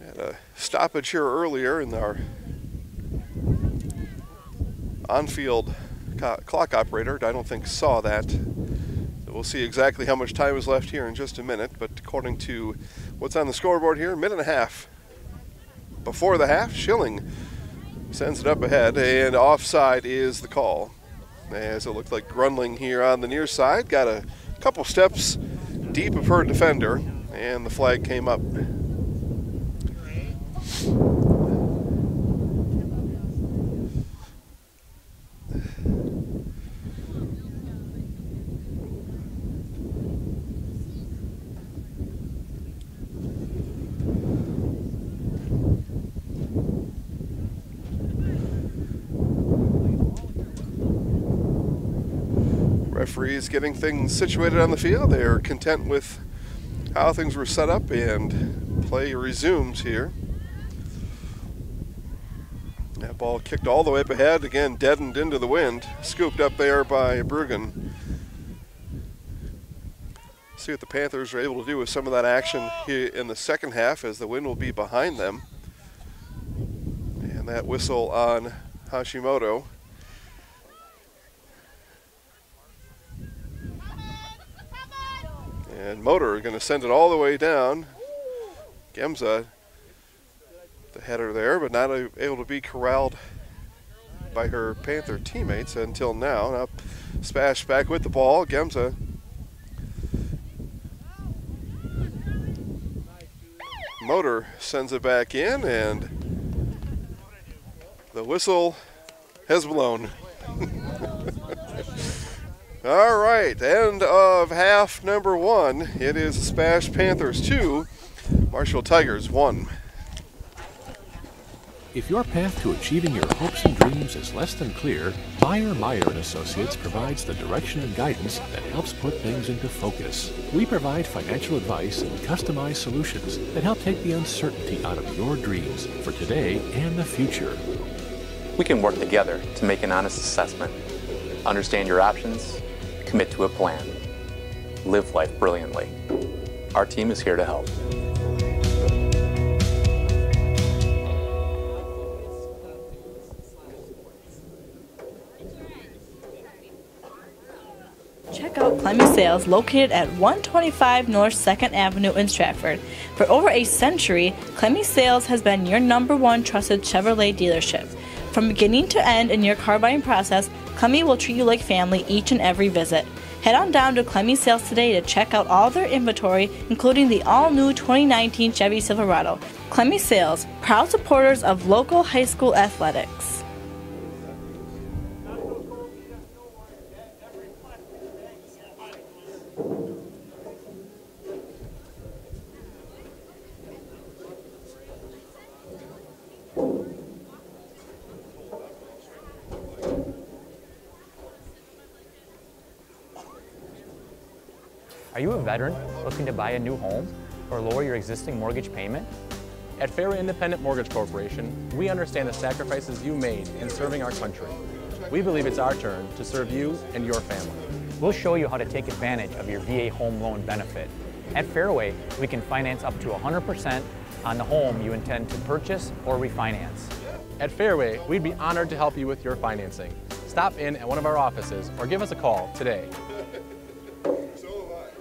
had a stoppage here earlier in our on-field clock operator. I don't think saw that. So we'll see exactly how much time is left here in just a minute, but according to what's on the scoreboard here, 1.5 minutes before the half, Schilling sends it up ahead, and offside is the call. As it looked like Grunling here on the near side got a couple steps deep of her defender, and the flag came up. Referees getting things situated on the field. They're content with how things were set up, and play resumes here. That ball kicked all the way up ahead, again deadened into the wind, scooped up there by Bruggen. See what the Panthers are able to do with some of that action here in the second half, as the wind will be behind them. And that whistle on Hashimoto. And Motor going to send it all the way down. Gemza, the header there, but not able to be corralled by her Panther teammates until now. Now SPASH back with the ball. Gemza Motor sends it back in, and the whistle has blown. All right, end of half number 1. It is SPASH Panthers 2, Marshfield Tigers 1. If your path to achieving your hopes and dreams is less than clear, Meyer & Associates provides the direction and guidance that helps put things into focus. We provide financial advice and customized solutions that help take the uncertainty out of your dreams for today and the future. We can work together to make an honest assessment, understand your options, commit to a plan. Live life brilliantly. Our team is here to help. Check out Clemmy Sales, located at 125 North 2nd Avenue in Stratford. For over a century, Clemmy Sales has been your #1 trusted Chevrolet dealership. From beginning to end in your car buying process, Clemmy will treat you like family each and every visit. Head on down to Clemmy Sales today to check out all their inventory, including the all-new 2019 Chevy Silverado. Clemmy Sales, proud supporters of local high school athletics. Are you a veteran looking to buy a new home or lower your existing mortgage payment? At Fairway Independent Mortgage Corporation, we understand the sacrifices you made in serving our country. We believe it's our turn to serve you and your family. We'll show you how to take advantage of your VA home loan benefit. At Fairway, we can finance up to 100% on the home you intend to purchase or refinance. At Fairway, we'd be honored to help you with your financing. Stop in at one of our offices or give us a call today. So am I.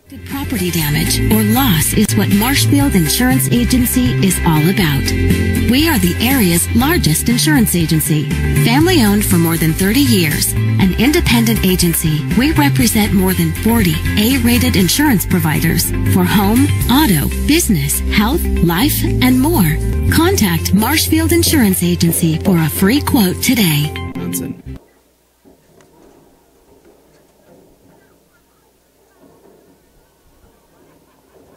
Property damage or loss is what Marshfield Insurance Agency is all about. We are the area's largest insurance agency. Family owned for more than 30 years. An independent agency, we represent more than 40 A-rated insurance providers for home, auto, business, health, life, and more. Contact Marshfield Insurance Agency for a free quote today.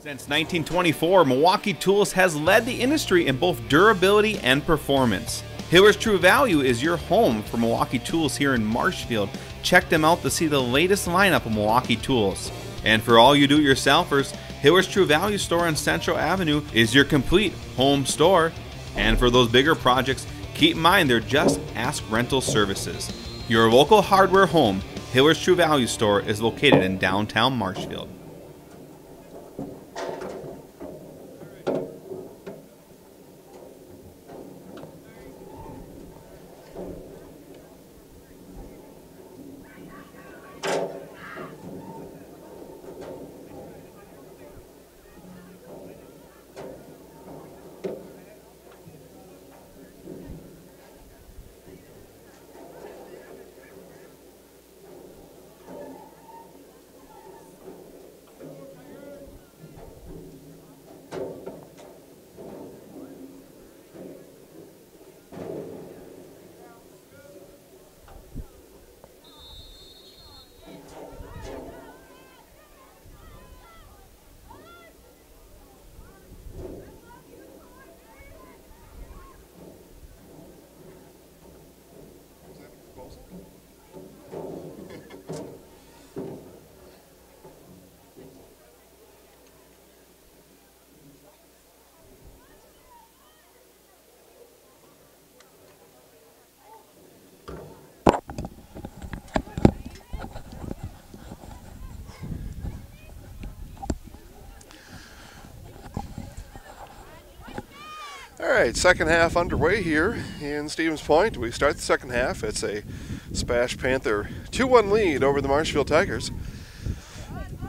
Since 1924, Milwaukee Tools has led the industry in both durability and performance. Hiller's True Value is your home for Milwaukee Tools here in Marshfield. Check them out to see the latest lineup of Milwaukee Tools. And for all you do-it-yourselfers, Hiller's True Value store on Central Avenue is your complete home store. And for those bigger projects, keep in mind they're just Ask Rental Services. Your local hardware home, Hiller's True Value store, is located in downtown Marshfield. All right, second half underway here in Stevens Point. We start the second half. It's a SPASH Panther 2-1 lead over the Marshfield Tigers.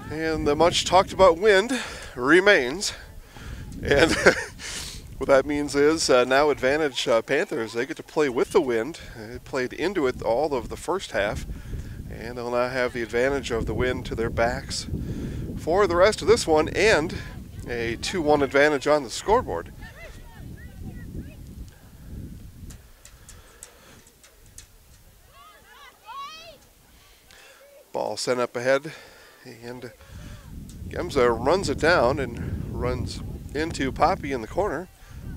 And the much talked about wind remains. And what that means is now advantage Panthers. They get to play with the wind. They played into it all of the first half. And they'll now have the advantage of the wind to their backs for the rest of this one, and a 2-1 advantage on the scoreboard. Ball sent up ahead, and Gemza runs it down and runs into Poppy in the corner.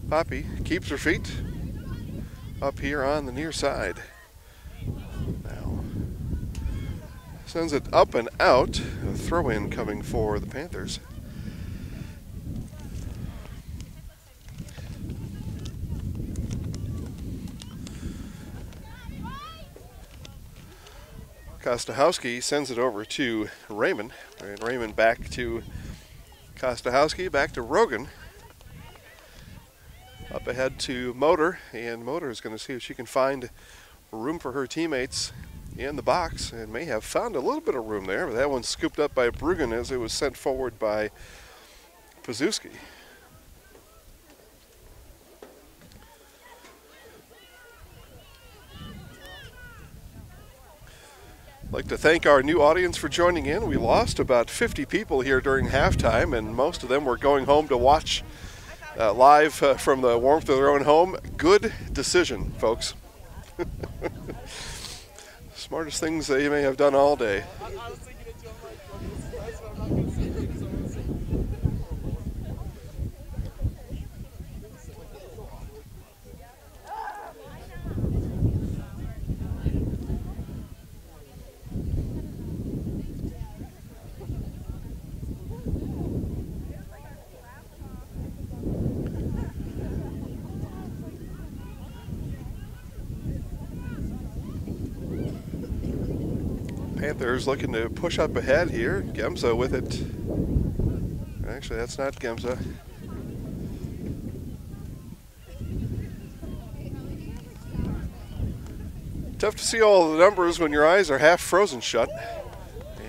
Poppy keeps her feet up here on the near side. Now sends it up and out. A throw-in coming for the Panthers. Kostahowski sends it over to Raymond, and Raymond back to Kostahowski, back to Rogan. Up ahead to Motor, and Motor is going to see if she can find room for her teammates in the box, and may have found a little bit of room there, but that one's scooped up by Bruggen as it was sent forward by Pazuski. I'd like to thank our new audience for joining in. We lost about 50 people here during halftime, and most of them were going home to watch live from the warmth of their own home. Good decision, folks. Smartest things that you may have done all day. Panthers looking to push up ahead here. Gemza with it. Actually, that's not Gemza. Tough to see all the numbers when your eyes are half frozen shut.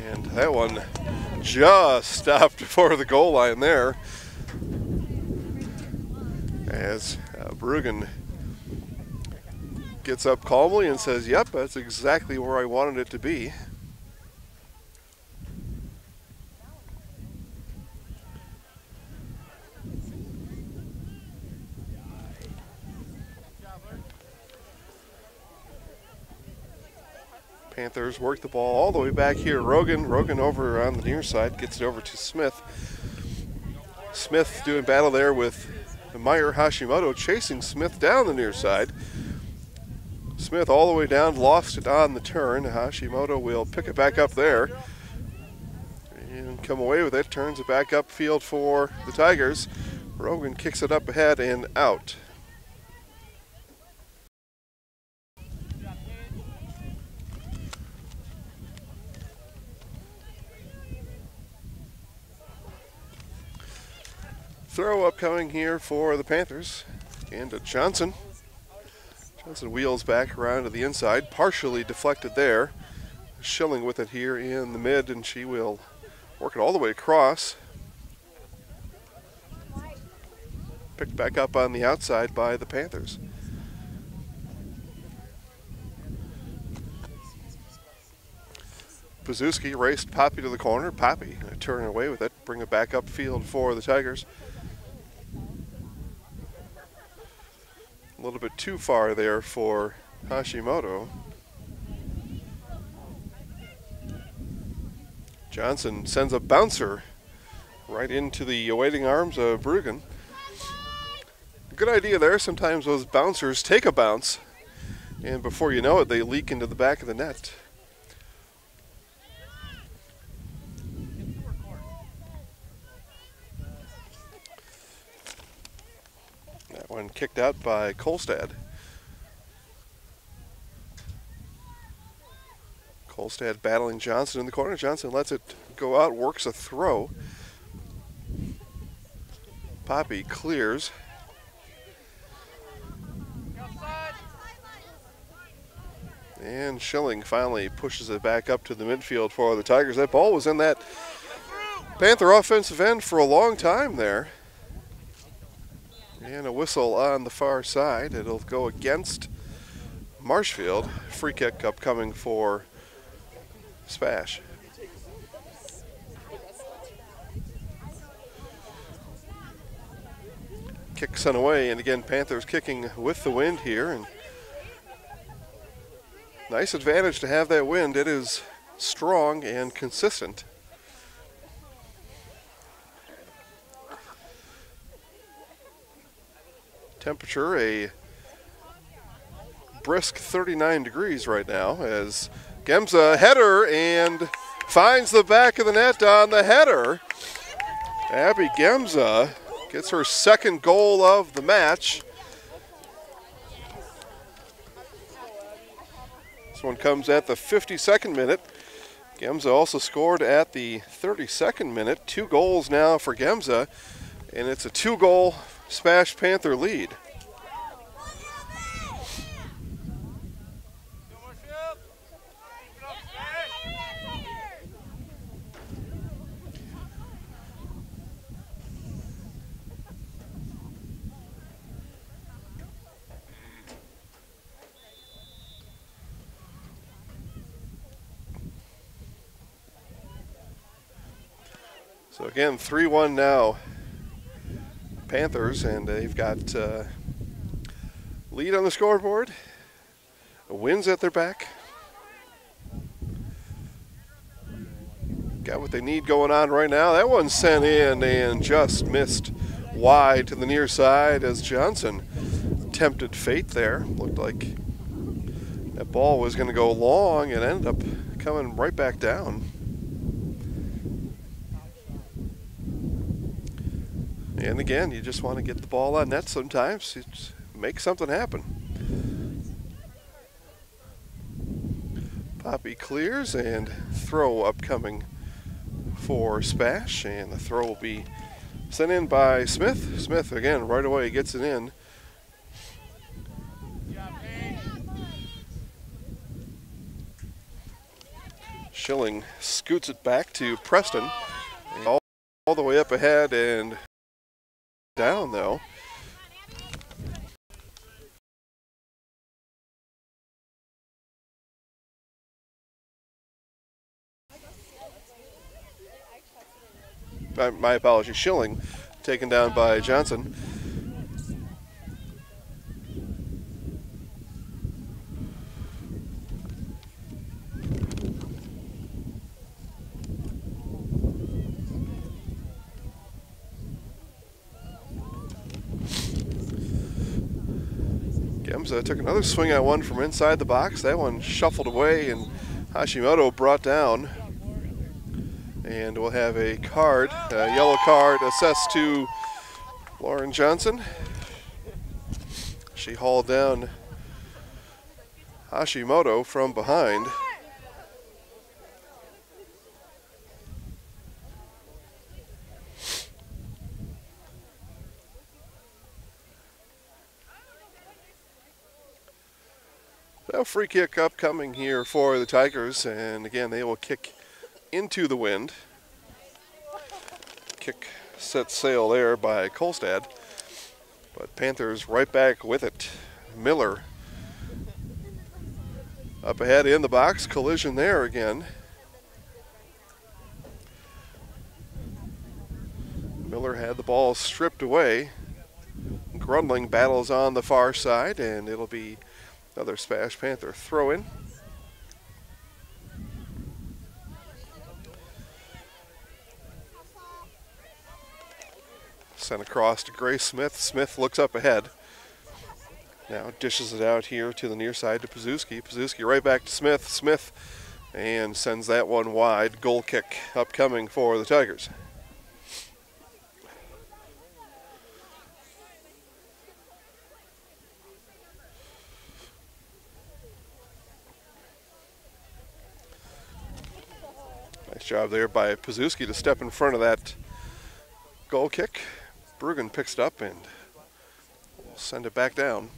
And that one just stopped before the goal line there. As Pregame gets up calmly and says, yep, that's exactly where I wanted it to be. Panthers work the ball all the way back here. Rogan over on the near side, gets it over to Smith. Smith doing battle there with Meyer. Hashimoto chasing Smith down the near side. Smith all the way down, lost it on the turn. Hashimoto will pick it back up there and come away with it. Turns it back upfield for the Tigers. Rogan kicks it up ahead and out. Throw upcoming here for the Panthers. And to Johnson. Johnson wheels back around to the inside, partially deflected there. Schilling with it here in the mid, and she will work it all the way across. Picked back up on the outside by the Panthers. Pazuski raced Poppy to the corner. Poppy turning away with it, bring it back upfield for the Tigers. A little bit too far there for Hashimoto. Johnson sends a bouncer right into the awaiting arms of Pregame. Good idea there. Sometimes those bouncers take a bounce, and before you know it, they leak into the back of the net. That one kicked out by Kolstad. Kolstad battling Johnson in the corner. Johnson lets it go out, works a throw. Poppy clears. And Schilling finally pushes it back up to the midfield for the Tigers. That ball was in that Panther offensive end for a long time there. And a whistle on the far side. It'll go against Marshfield. Free kick upcoming for SPASH. Kick sent away, and again Panthers kicking with the wind here. And nice advantage to have that wind. It is strong and consistent. Temperature a brisk 39 degrees right now as Gemza header and finds the back of the net on the header. Abby Gemza gets her second goal of the match. This one comes at the 52nd minute. Gemza also scored at the 32nd minute. 2 goals now for Gemza, and it's a 2-goal SPASH Panther lead. So again, 3-1 now, Panthers, and they've got lead on the scoreboard, wins at their back. Got what they need going on right now. That one sent in and just missed wide to the near side as Johnson tempted fate there. Looked like that ball was going to go long and ended up coming right back down. And again, you just want to get the ball on net sometimes. Make something happen. Poppy clears and throw upcoming for SPASH. And the throw will be sent in by Smith. Smith again right away gets it in. Schilling scoots it back to Preston. all the way up ahead and down though. My apologies, Schilling taken down by Johnson. Gemza took another swing at one from inside the box. That one shuffled away and Hashimoto brought down. And we'll have a card, a yellow card assessed to Lauren Johnson. She hauled down Hashimoto from behind. A free kick upcoming here for the Tigers, and again they will kick into the wind. Kick set sail there by Kolstad, but Panthers right back with it. Miller up ahead in the box, collision there again. Miller had the ball stripped away. Grundling battles on the far side, and it'll be another SPASH Panther throw in. Sent across to Grace Smith. Smith looks up ahead. Now dishes it out here to the near side to Pazuski. Pazuski right back to Smith. Smith and sends that one wide. Goal kick upcoming for the Tigers. Nice job there by Pazuski to step in front of that goal kick. Bruggen picks it up and will send it back down.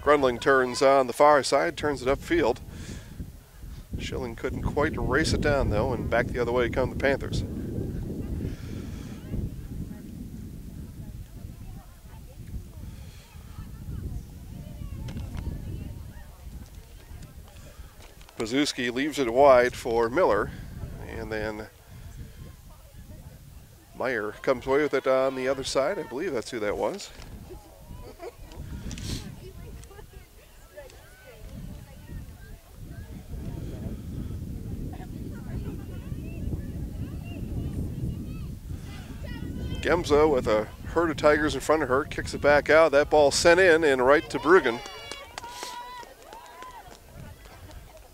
Grundling turns on the far side, turns it upfield. Schilling couldn't quite race it down though, and back the other way come the Panthers. Pazuski leaves it wide for Miller, and then Meyer comes away with it on the other side. I believe that's who that was. Gemza with a herd of Tigers in front of her, kicks it back out. That ball sent in and right to Bruggen.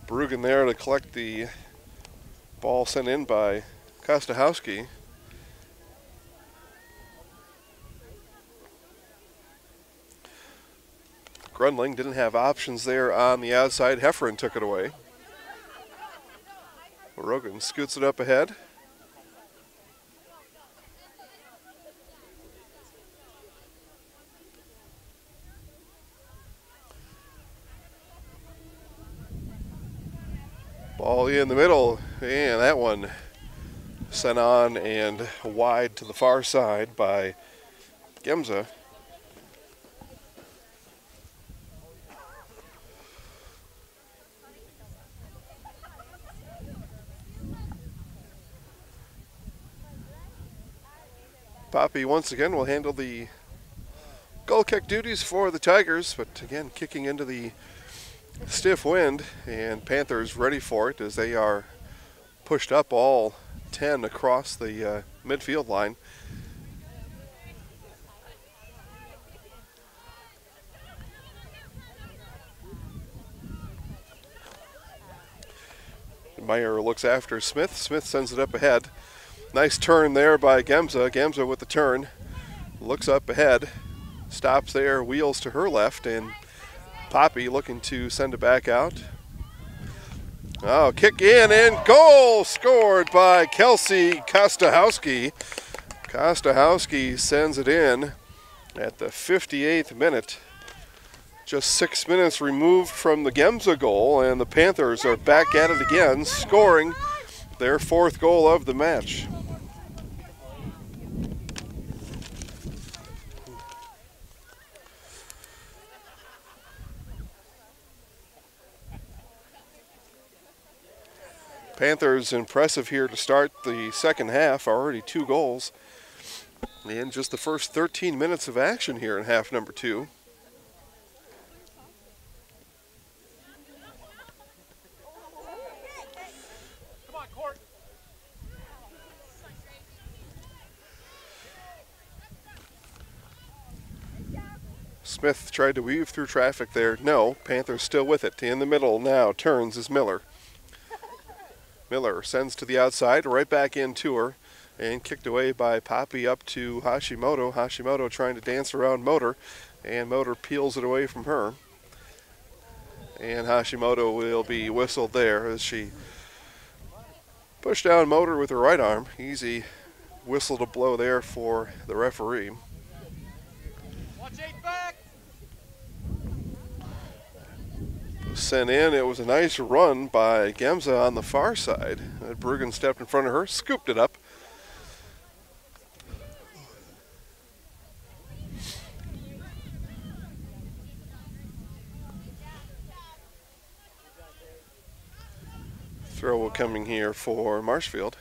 Bruggen there to collect the ball sent in by Kostahowski. Grundling didn't have options there on the outside. Hefferon took it away. Rogan scoots it up ahead. Ball in the middle, and that one sent on and wide to the far side by Gemza. Poppy once again will handle the goal kick duties for the Tigers, but again kicking into the stiff wind, and Panthers ready for it as they are pushed up all 10 across the midfield line. Meyer looks after Smith. Smith sends it up ahead. Nice turn there by Gemza. Gemza with the turn. Looks up ahead. Stops there, wheels to her left, and Poppy looking to send it back out. Oh, kick in and goal scored by Kelsey Kostahowski. Kostahowski sends it in at the 58th minute. Just 6 minutes removed from the Gemza goal, and the Panthers are back at it again, scoring their 4th goal of the match. Panthers impressive here to start the second half, already 2 goals. And just the first 13 minutes of action here in half number 2. Smith tried to weave through traffic there. No, Panthers still with it. In the middle now, turns is Miller. Miller sends to the outside, right back into her, and kicked away by Poppy up to Hashimoto. Hashimoto trying to dance around Motor, and Motor peels it away from her. And Hashimoto will be whistled there as she pushed down Motor with her right arm. Easy whistle to blow there for the referee. Watch 8 back. Sent in. It was a nice run by Gemza on the far side. Bruggen stepped in front of her, scooped it up. Throw coming here for Marshfield.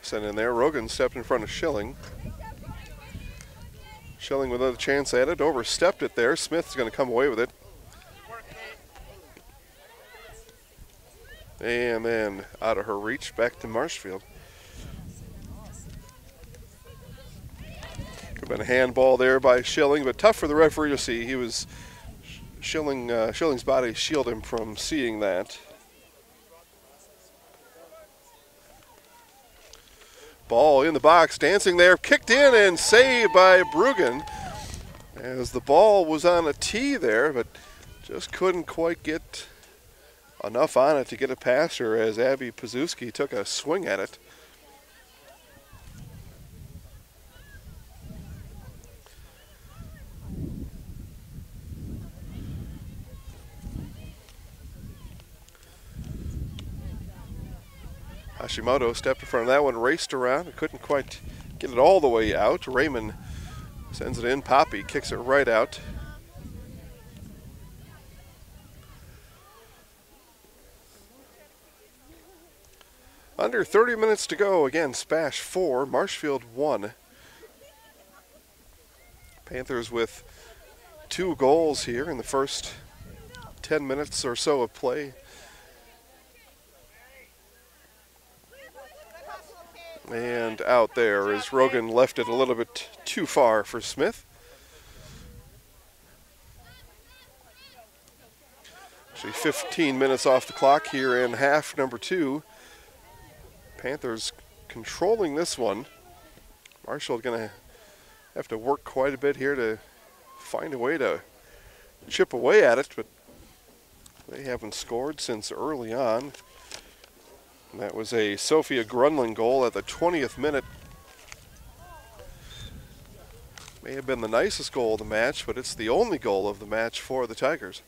Sent in there. Rogan stepped in front of Schilling. Schilling with another chance at it. Overstepped it there. Smith's going to come away with it. And then out of her reach, back to Marshfield. Could have been a handball there by Schilling, but tough for the referee to see. He was Schilling's body shielded him from seeing that. Ball in the box, dancing there, kicked in and saved by Bruggen. As the ball was on a tee there, but just couldn't quite get enough on it to get it past her as Abby Pazuski took a swing at it. Hashimoto stepped in front of that one, raced around, and couldn't quite get it all the way out. Raymond sends it in. Poppy kicks it right out. Under 30 minutes to go. Again, SPASH 4, Marshfield 1. Panthers with 2 goals here in the first 10 minutes or so of play. And out there as Rogan left it a little bit too far for Smith. Actually 15 minutes off the clock here in half number 2. Panthers controlling this one. Marshall going to have to work quite a bit here to find a way to chip away at it, but they haven't scored since early on. And that was a Sophia Grunling goal at the 20th minute. May have been the nicest goal of the match, but it's the only goal of the match for the Tigers.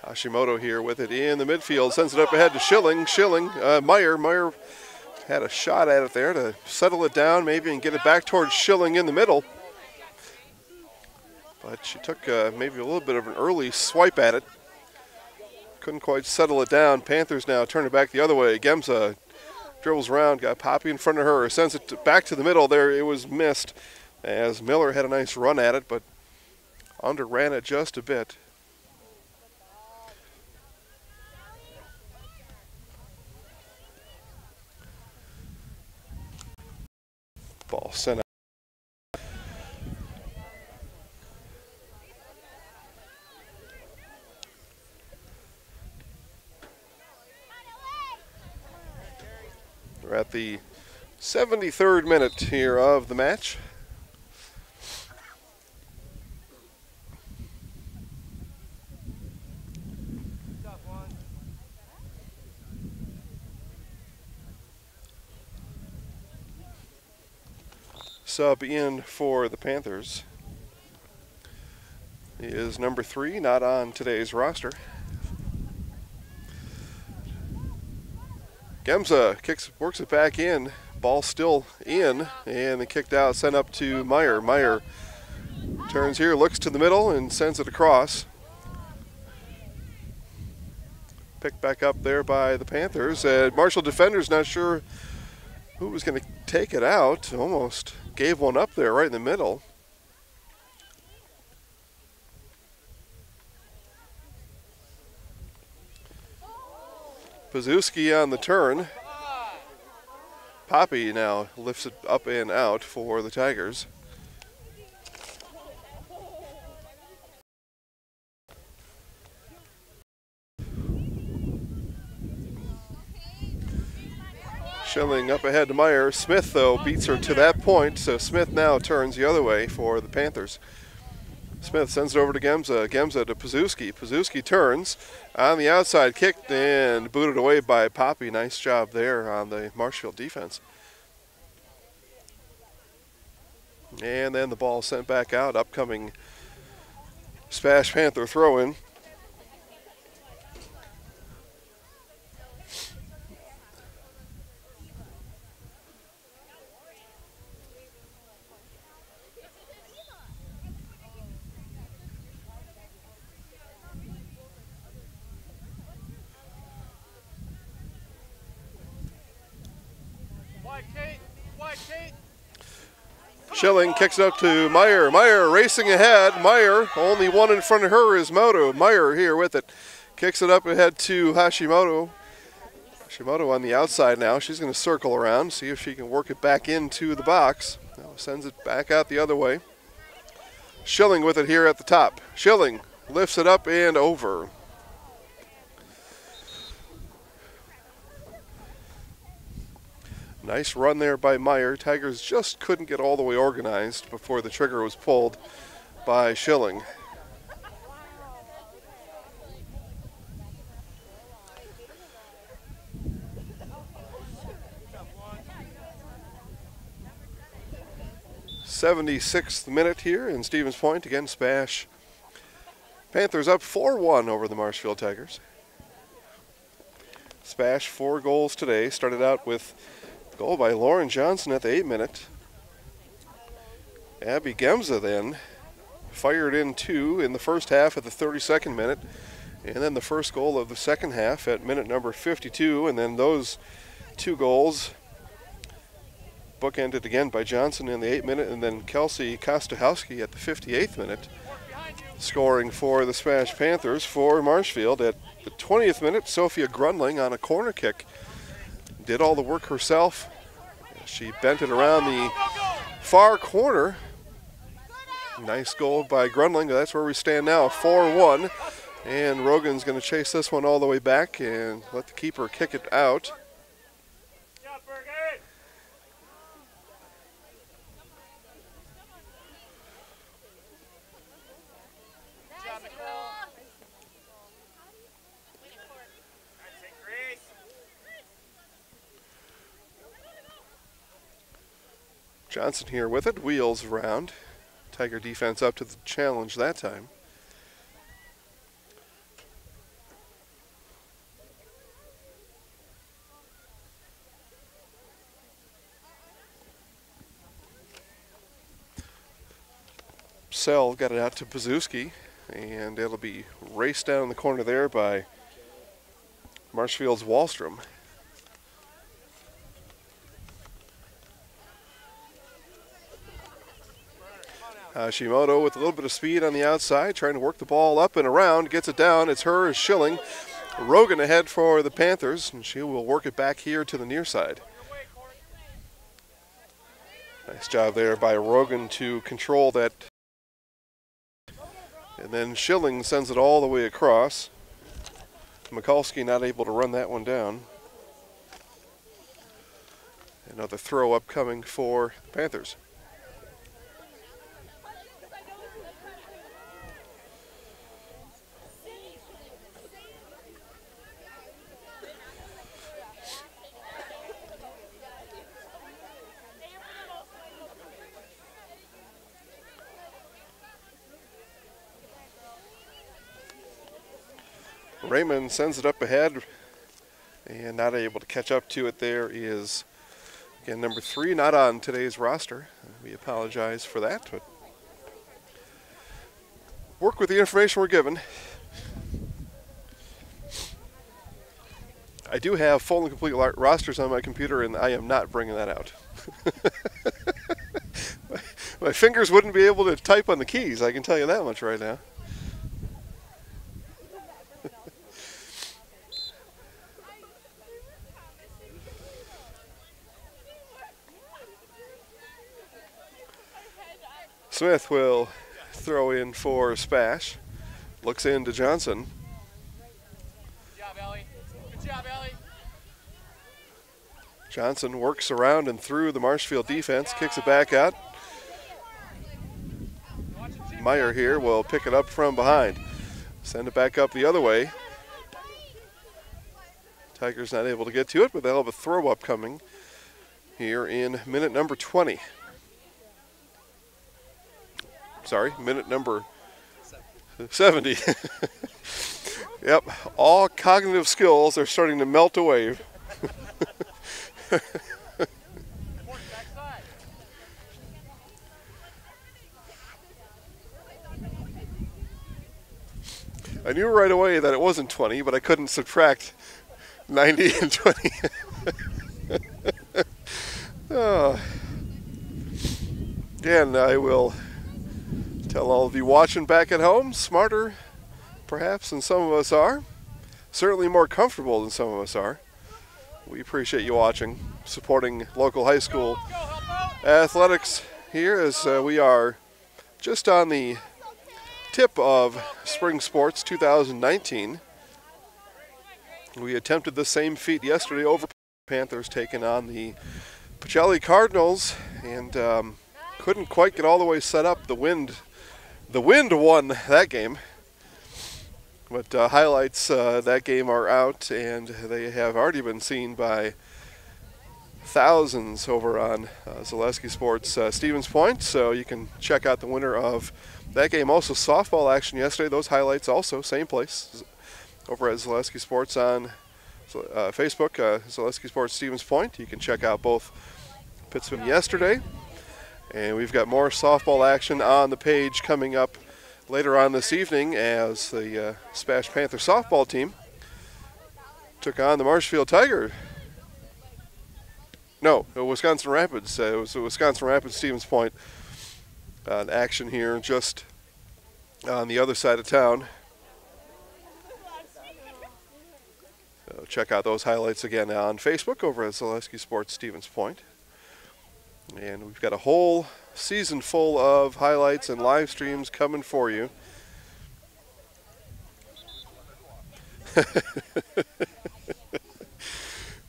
Hashimoto here with it in the midfield, sends it up ahead to Schilling. Meyer had a shot at it there to settle it down maybe and get it back towards Schilling in the middle. But she took maybe a little bit of an early swipe at it. Couldn't quite settle it down. Panthers now turn it back the other way. Gemza dribbles around, got Poppy in front of her, sends it back to the middle there. It was missed as Miller had a nice run at it, but underran it just a bit. Ball sent out. We're at the 73rd minute here of the match. sub in for the Panthers is number 3, not on today's roster. Gemza works it back in. Ball still in, and then kicked out, sent up to Meyer. Meyer turns here, looks to the middle, and sends it across. Picked back up there by the Panthers. Marshall defender's not sure who was going to take it out. Almost gave one up there right in the middle. Pazuski on the turn. Poppy now lifts it up and out for the Tigers. Schilling up ahead to Meyer. Smith, though, beats her to that point, so Smith now turns the other way for the Panthers. Smith sends it over to Gemza. Gemza to Pazuski. Pazuski turns on the outside, kicked and booted away by Poppy. Nice job there on the Marshfield defense. And then the ball sent back out. Upcoming SPASH Panther throw-in. Schilling kicks it up to Meyer. Meyer racing ahead. Meyer, only one in front of her is Moto. Meyer here with it. Kicks it up ahead to Hashimoto. Hashimoto on the outside now. She's going to circle around, see if she can work it back into the box. Now sends it back out the other way. Schilling with it here at the top. Schilling lifts it up and over. Nice run there by Meyer. Tigers just couldn't get all the way organized before the trigger was pulled by Schilling. '76th minute here in Stevens Point. Again, SPASH. Panthers up 4-1 over the Marshfield Tigers. SPASH 4 goals today. Started out with goal by Lauren Johnson at the 8th minute. Abby Gemza then fired in 2 in the first half at the 32nd minute. And then the first goal of the second half at minute number 52. And then those 2 goals bookended again by Johnson in the 8th minute. And then Kelsey Kostahowski at the 58th minute, scoring for the SPASH Panthers for Marshfield. At the 20th minute, Sophia Grundling on a corner kick did all the work herself. She bent it around the far corner. Nice goal by Grundling. That's where we stand now, 4-1. And Rogan's going to chase this one all the way back and let the keeper kick it out. Johnson here with it, wheels around. Tiger defense up to the challenge that time. Sell got it out to Pazuski, and it'll be raced down the corner there by Marshfield's Wallstrom. Hashimoto with a little bit of speed on the outside, trying to work the ball up and around, gets it down. It's her, Schilling. Rogan ahead for the Panthers, and she will work it back here to the near side. Nice job there by Rogan to control that. And then Schilling sends it all the way across. Mikulski not able to run that one down. Another throw upcoming for the Panthers. Raymond sends it up ahead and not able to catch up to it. There is, again, number 3, not on today's roster. We apologize for that, but work with the information we're given. I do have full and complete rosters on my computer, and I am not bringing that out. My fingers wouldn't be able to type on the keys, I can tell you that much right now. Smith will throw in for SPASH. Looks into Johnson. Good job, Ellie. Good job, Ellie. Johnson works around and through the Marshfield defense, kicks it back out. Meyer here will pick it up from behind. Send it back up the other way. Tigers not able to get to it, but they'll have a throw up coming here in minute number 20. Sorry, minute number 70. Yep, all cognitive skills are starting to melt away. I knew right away that it wasn't 20, but I couldn't subtract 90 and 20. Oh. Again, I will tell all of you watching back at home, smarter perhaps than some of us are, certainly more comfortable than some of us are. We appreciate you watching, supporting local high school athletics here as we are just on the tip of Spring Sports 2019. We attempted the same feat yesterday over Panthers, taking on the Pacelli Cardinals, and couldn't quite get all the way set up. The wind won that game. But highlights that game are out, and they have already been seen by thousands over on Zaleski Sports Stevens Point. So you can check out the winner of that game. Also softball action yesterday. Those highlights also same place over at Zaleski Sports on Facebook, Zaleski Sports Stevens Point. You can check out both pits from yesterday. And we've got more softball action on the page coming up later on this evening as the SPASH Panther softball team took on the Marshfield Tiger. No, Wisconsin Rapids. It was Wisconsin Rapids Stevens Point action here just on the other side of town. So check out those highlights again on Facebook over at Zaleski Sports Stevens Point. And we've got a whole season full of highlights and live streams coming for you.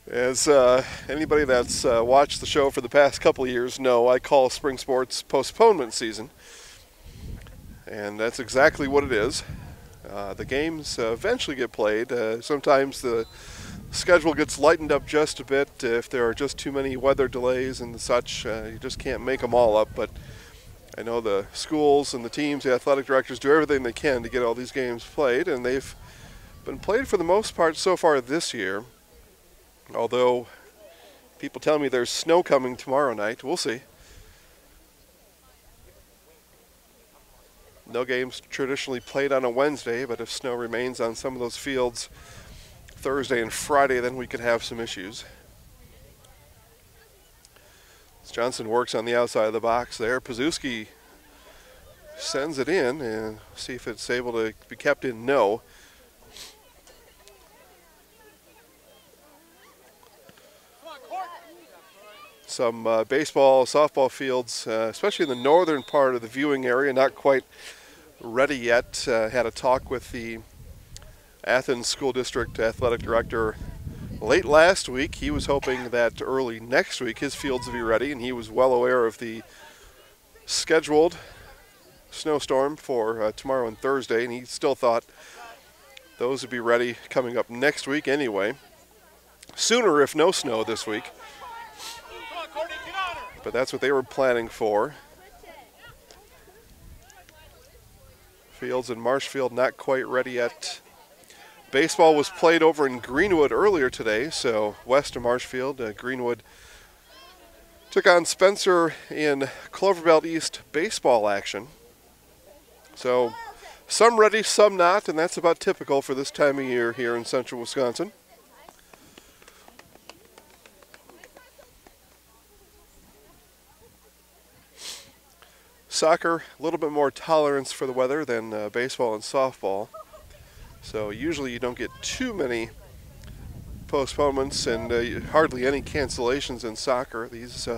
As anybody that's watched the show for the past couple of years know, I call spring sports postponement season. And that's exactly what it is. The games eventually get played. Sometimes the schedule gets lightened up just a bit if there are just too many weather delays and such. You just can't make them all up, but I know the schools and the teams, the athletic directors do everything they can to get all these games played, and they've been played for the most part so far this year, although people tell me there's snow coming tomorrow night. We'll see. No games traditionally played on a Wednesday, but if snow remains on some of those fields Thursday and Friday, then we could have some issues. As Johnson works on the outside of the box there, Pazuski sends it in and see if it's able to be kept in. No. Some baseball, softball fields, especially in the northern part of the viewing area, not quite ready yet. Had a talk with the Athens School District Athletic Director late last week. He was hoping that early next week his fields would be ready, and he was well aware of the scheduled snowstorm for tomorrow and Thursday, and he still thought those would be ready coming up next week anyway. Sooner if no snow this week. But that's what they were planning for. Fields in Marshfield not quite ready yet. Baseball was played over in Greenwood earlier today, so west of Marshfield, Greenwood took on Spencer in Cloverbelt East baseball action. So some ready, some not, and that's about typical for this time of year here in central Wisconsin. Soccer, a little bit more tolerance for the weather than baseball and softball. So usually you don't get too many postponements and hardly any cancellations in soccer. These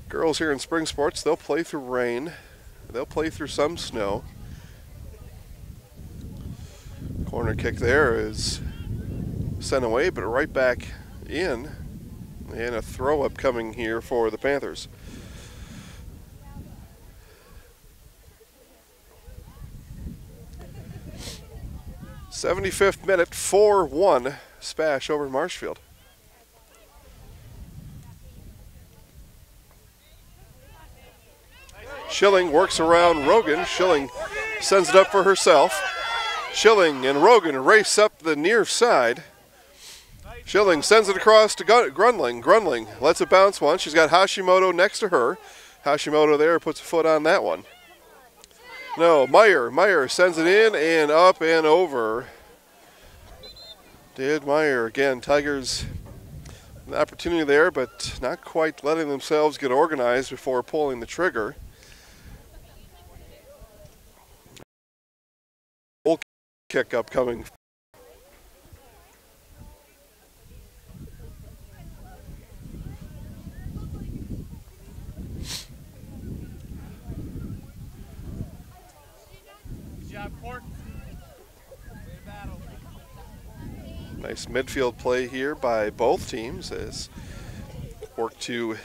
girls here in spring sports, they'll play through rain. They'll play through some snow. Corner kick there is sent away, but right back in. And a throw up coming here for the Panthers. '75th minute, 4-1 SPASH over Marshfield. Schilling works around Rogan. Schilling sends it up for herself. Schilling and Rogan race up the near side. Schilling sends it across to Grunling. Grunling lets it bounce once. She's got Hashimoto next to her. Hashimoto there puts a foot on that one. No, Meyer sends it in and up and over. Did Meyer. Again, Tigers an opportunity there, but not quite letting themselves get organized before pulling the trigger. Goal kick upcoming. Nice midfield play here by both teams as work to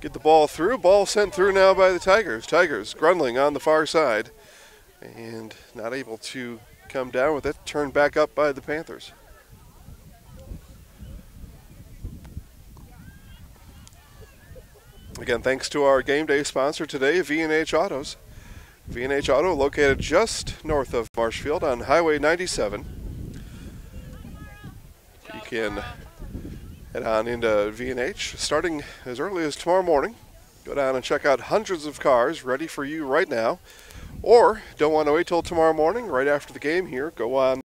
get the ball through. Ball sent through now by the Tigers. Tigers, Grunling on the far side and not able to come down with it. Turned back up by the Panthers. Again, thanks to our game day sponsor today, V&H Autos. V&H Auto located just north of Marshfield on Highway 97. You can head on into V&H starting as early as tomorrow morning. Go down and check out hundreds of cars ready for you right now. Or don't want to wait till tomorrow morning, right after the game here, go on